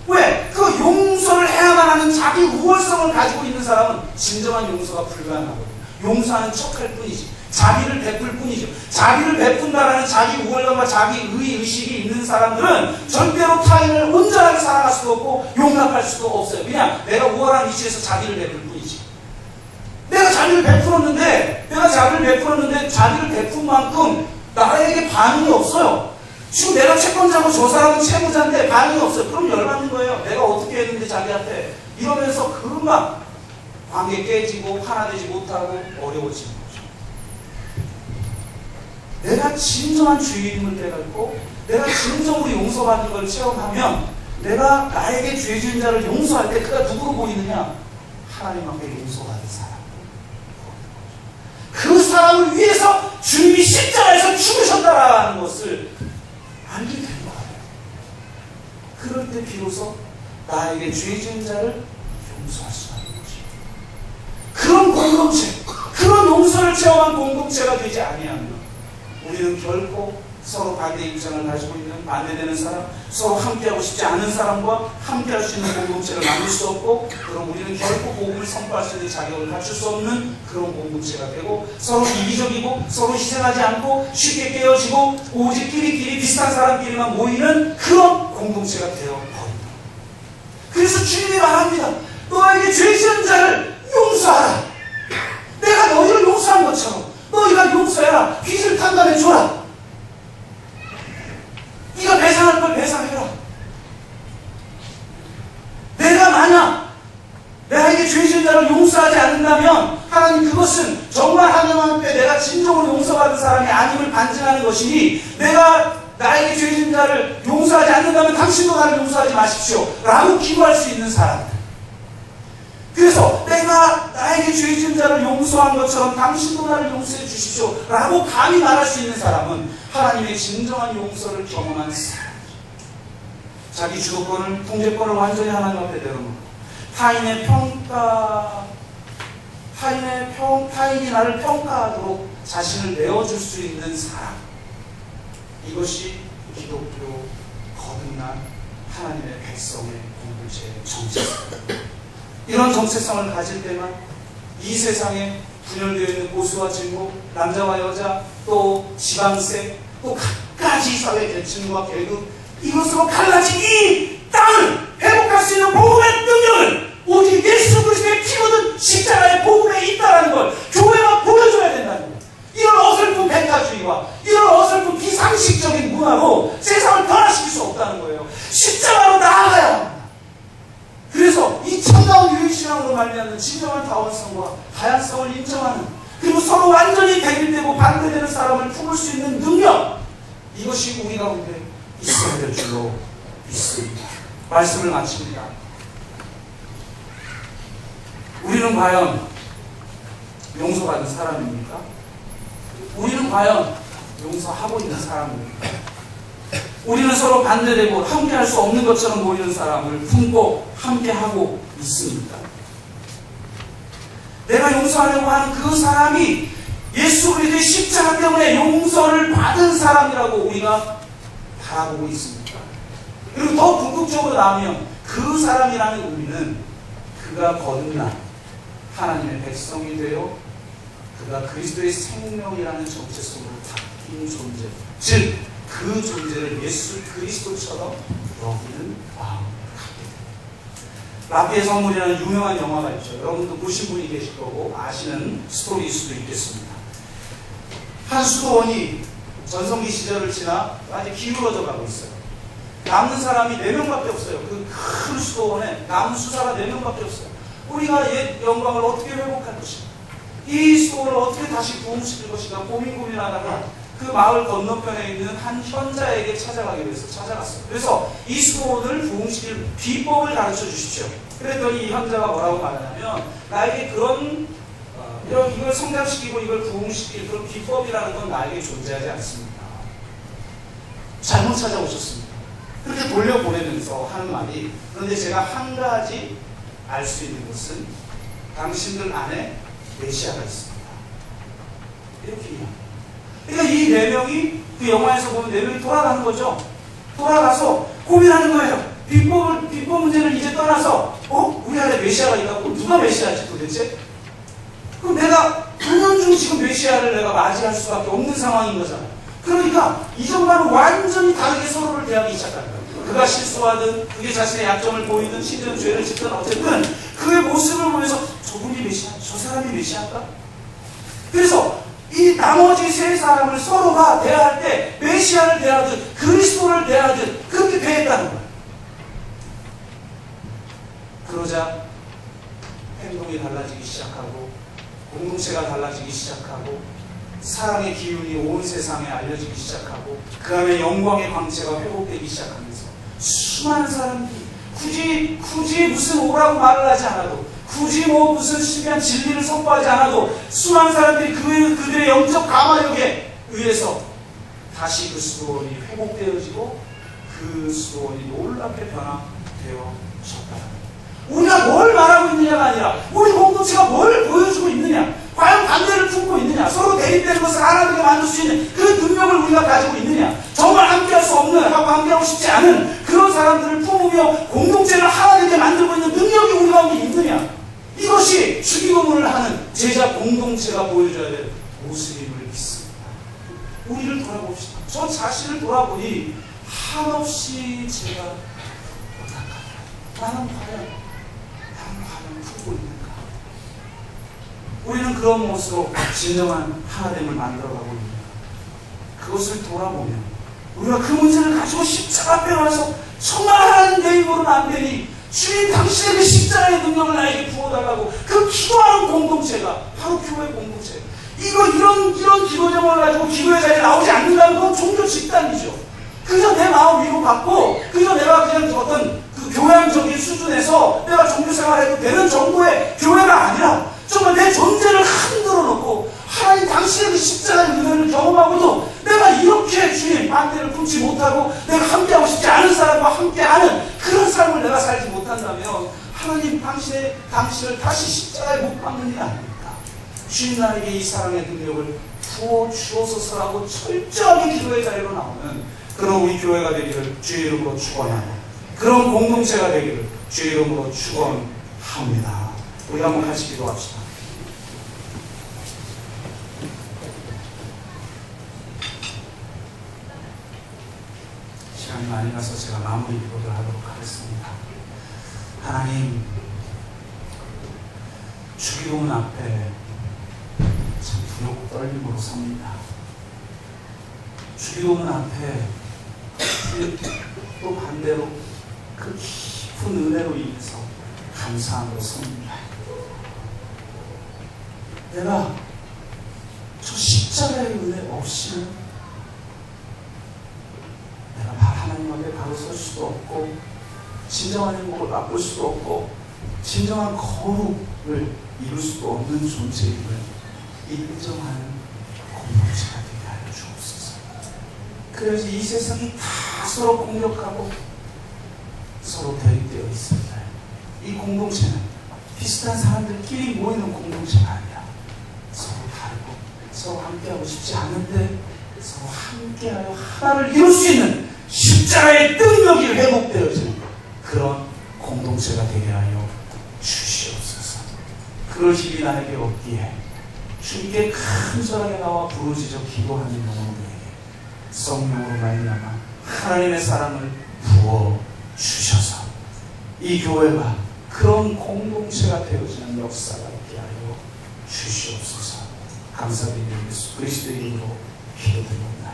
왜? 그 용서를 해야만 하는 자기 우월성을 가지고 있는 사람은 진정한 용서가 불가능하거든요. 용서하는 척할 뿐이지. 자비를 베풀 뿐이죠. 자비를 베푼다라는 자기 우월감과 자기 의식이 있는 사람들은 절대로 타인을 온전하게 사랑할 수도 없고 용납할 수도 없어요. 그냥 내가 우월한 위치에서 자비를 베풀 뿐이지. 내가 자비를 베풀었는데 자비를 베푼 만큼 나에게 반응이 없어요. 지금 내가 채권자고 저 사람은 채무자인데 반응이 없어요. 그럼 열받는 거예요. 내가 어떻게 했는데 자기한테. 이러면서 금방 관계 깨지고 하나되지 못하고 어려워지는 거죠. 내가 진정한 주인임을 깨닫고 내가 진정으로 용서받는 걸 체험하면 내가 나에게 죄 지은 자를 용서할 때 그가 누구로 보이느냐? 하나님 앞에 용서받은 사람. 그 사람을 위해서 주님이 십자가에서 죽으셨다라는 것을 알게 된 거예요. 그럴 때 비로소 나에게 죄 지은 자를 용서할 수가 있는 것입니다. 그런 공동체, 그런 용서를 체험한 공동체가 되지 아니하면 우리는 결코 서로 반대 입장을 가지고 있는 반대되는 사람, 서로 함께하고 싶지 않은 사람과 함께할 수 있는 공동체를 만들 수 없고, 그럼 우리는 결코 복음을 선포할 수 있는 자격을 갖출 수 없는 그런 공동체가 되고, 서로 이기적이고 서로 희생하지 않고 쉽게 깨어지고 오직 끼리끼리 비슷한 사람끼리만 모이는 그런 공동체가 되어버립니다. 그래서 주님이 말합니다. 너에게 죄 지은 자를 용서하라. 내가 너희를 용서한 것처럼 너희가 용서해라. 빚을 탕감해줘라. 네가 배상할 걸 배상해라. 내가 만약 나에게 죄 지은 자를 용서하지 않는다면 하나님, 그것은 정말 하나님 앞에 내가 진정으로 용서받은 사람이 아님을 반증하는 것이니, 내가 나에게 죄 지은 자를 용서하지 않는다면 당신도 나를 용서하지 마십시오 라고 기도할 수 있는 사람들. 그래서 내가 나에게 죄 지은 자를 용서한 것처럼 당신도 나를 용서해 주십시오 라고 감히 말할 수 있는 사람은 하나님의 진정한 용서를 경험한 사람이죠. 자기 주도권을, 통제권을 완전히 하나님 앞에 내려놓고 타인이 나를 평가하도록 자신을 내어줄 수 있는 사람, 이것이 기독교 거룩. 거듭난 하나님의 백성의 공동체의 정체성. 이런 정체성을 가질 때만 이 세상에 분열되어 있는 보수와 진보, 남자와 여자, 또 지방세, 또 갖가지 사회 계층과 계급, 이것으로 갈라진 이 땅을 회복할 수 있는 복음의 능력을 오직 예수 그리스도의 피 묻은 십자가의 복음에 있다는 걸 교회가 보여줘야 된다는 거예요. 이런 어설픈 백화주의와 이런 어설픈 비상식적인 문화로 세상을 변화시킬 수 없다는 거예요. 십자가로 나아가야 합니다. 그래서 이 참다운 유익신앙으로 말미암는 진정한 다원성과 다양성을 인정하는, 그리고 서로 완전히 대립되고 반대되는 사람을 품을 수 있는 능력, 이것이 우리 가운데 있어야 될 줄로 믿습니다. 말씀을 마칩니다. 우리는 과연 용서받은 사람입니까? 우리는 과연 용서하고 있는 사람입니까? 우리는 서로 반대되고 함께할 수 없는 것처럼 보이는 사람을 품고 함께하고 있습니다. 내가 용서하려고 하는 그 사람이 예수 그리스도의 십자가 때문에 용서를 받은 사람이라고 우리가 바라보고 있습니다. 그리고 더 궁극적으로 나오면 그 사람이라는 의미는 그가 거듭난 하나님의 백성이 되어 그가 그리스도의 생명이라는 정체성으로 바뀐 존재, 즉 그 존재를 예수 그리스도처럼 여기는 마음을 갖게 됩니다. 라비의 선물이라는 유명한 영화가 있죠. 여러분도 보신 분이 계실 거고 아시는 스토리일 수도 있겠습니다. 한 수도원이 전성기 시절을 지나 아주 기울어져 가고 있어요. 남는 사람이 4명밖에 없어요. 그 큰 수도원에 남은 수사가 4명밖에 없어요. 우리가 옛 영광을 어떻게 회복할 것인가, 이 수도원을 어떻게 다시 부흥시킬 것인가 고민하다가 그 마을 건너편에 있는 한 현자에게 찾아가기로 해서 찾아갔어요. 그래서 이 수도원을 부흥시킬 비법을 가르쳐 주십시오. 그랬더니 이 현자가 뭐라고 말하냐면, 나에게 그런 이걸 성장시키고 이걸 부흥시킬 그런 비법이라는 건 나에게 존재하지 않습니다. 잘못 찾아오셨습니다. 그렇게 돌려보내면서 하는 말이, 그런데 제가 한 가지 알 수 있는 것은 당신들 안에 메시아가 있습니다. 이렇게 이야기합니다. 그러니까 이 4명이 그 영화에서 보면 4명이 돌아가는 거죠. 돌아가서 고민하는 거예요. 비법 문제를 이제 떠나서 우리 안에 메시아가 있다고. 누가 메시아지 도대체? 그럼 내가 은연중 지금 메시아를 내가 맞이할 수밖에 없는 상황인 거잖아요. 그러니까 이전과는 완전히 다르게 서로를 대하기 시작합니다. 그가 실수하든 그게 자신의 약점을 보이든 시든 죄를 짓든 어쨌든 그의 모습을 보면서 저분이 메시아, 저 사람이 메시아인가? 그래서 이 나머지 3사람을 서로가 대할 때 메시아를 대하듯 그리스도를 대하듯 그렇게 대했다는 거예요. 그러자 행동이 달라지기 시작하고 공동체가 달라지기 시작하고 사랑의 기운이 온 세상에 알려지기 시작하고 그 안에 영광의 광채가 회복되기 시작하면서 수많은 사람들이 굳이 무슨 오라고 말을 하지 않아도, 굳이 무슨 신비한 진리를 선포하지 않아도 수많은 사람들이 그들의 영적 가마력에 의해서 다시 그 수도원이 회복되어지고 그 수도원이 놀랍게 변화되어졌다. 우리가 뭘 말하고 있느냐가 아니라 우리 공동체가 뭘 보여주고 있느냐, 과연 반대를 품고 있느냐, 서로 대립되는 것을 하나 되게 만들 수 있는 그 능력을 우리가 가지고 있느냐, 정말 함께할 수 없는, 하고 함께하고 싶지 않은 그런 사람들을 품으며 공동체를 하나 되게 만들고 있는 능력이 우리 가운데 있느냐, 이것이 주기도문을 하는 제자 공동체가 보여줘야 될 모습임을 믿습니다. 우리를 돌아봅시다. 저 자신을 돌아보니 한없이 제가 어떡하냐, 나는 과연 품고 있는가? 우리는 그런 모습으로 진정한 하나됨을 만들어가고 있는가? 그것을 돌아보면 우리가 그 문제를 가지고 십자가 앞에 와서 정말 하나님 내 힘으로는 안 되니 주님 당신의 그 십자가의 능력을 나에게 부어달라고 그 기도하는 공동체가 바로 교회 공동체. 이런 기도 제목을 가지고 기도의 자리에 나오지 않는다는 건 종교 집단이죠. 그저 내 마음 위로받고 그저 내가 그냥 어떤 그 교양적인 수준에서 내가 종교 생활해도 되는 정도의 교회가 아니라 정말 내 존재를 흔들어 놓고 하나님 당신의 그 십자가의 은혜를 경험하고도 내가 이렇게 주님 반대를 품지 못하고 내가 함께하고 싶지 않은 사람과 함께하는 그런 삶을 내가 살지 못한다면 하나님 당신을 다시 십자가에 못 박는 일 아닙니까? 주님 나에게 이 사랑의 능력을 부어 주옵소서라고 철저하게 기도의 자리로 나오는 그런 우리 교회가 되기를 주의 이름으로 축원하고 그런 공동체가 되기를 주의 이름으로 축원합니다. 우리 한번 같이 기도합시다. 시간이 많이 가서 제가 마무리 기도를 하도록 하겠습니다. 하나님, 주기도문 앞에 참 두렵고 떨림으로 섭니다. 주기도문 앞에 또 반대로 그 깊은 은혜로 인해서 감사함으로 섭니다. 내가 저 십자가의 은혜 없이는 내가 하나님 앞에 바로 설 수도 없고 진정한 행복을 맛볼 수도 없고 진정한 거룩을 이룰 수도 없는 존재임을 인정하는 공동체가 되게 하여 주옵소서. 그래서 이 세상이 다 서로 공격하고 서로 대립되어 있습니다. 이 공동체는 비슷한 사람들끼리 모이는 공동체가 아니라 서로 다르고 서로 함께하고 싶지 않은데 서로 함께하여 하나를 이룰 수 있는 십자가의 능력이 회복되어지는 그런 공동체가 되게 하여 주시옵소서. 그럴 힘이 나에게 없기에 주님께 간절하게 나와 부르짖어 기도하는 영혼들에게 성령으로 말미암아 하나님의 사랑을 부어 주셔서 이 교회가 그런 공동체가 되어지는 역사가 있게 하여 주시옵소서. 감사드리는 예수 그리스도의 이름으로 기도드립니다.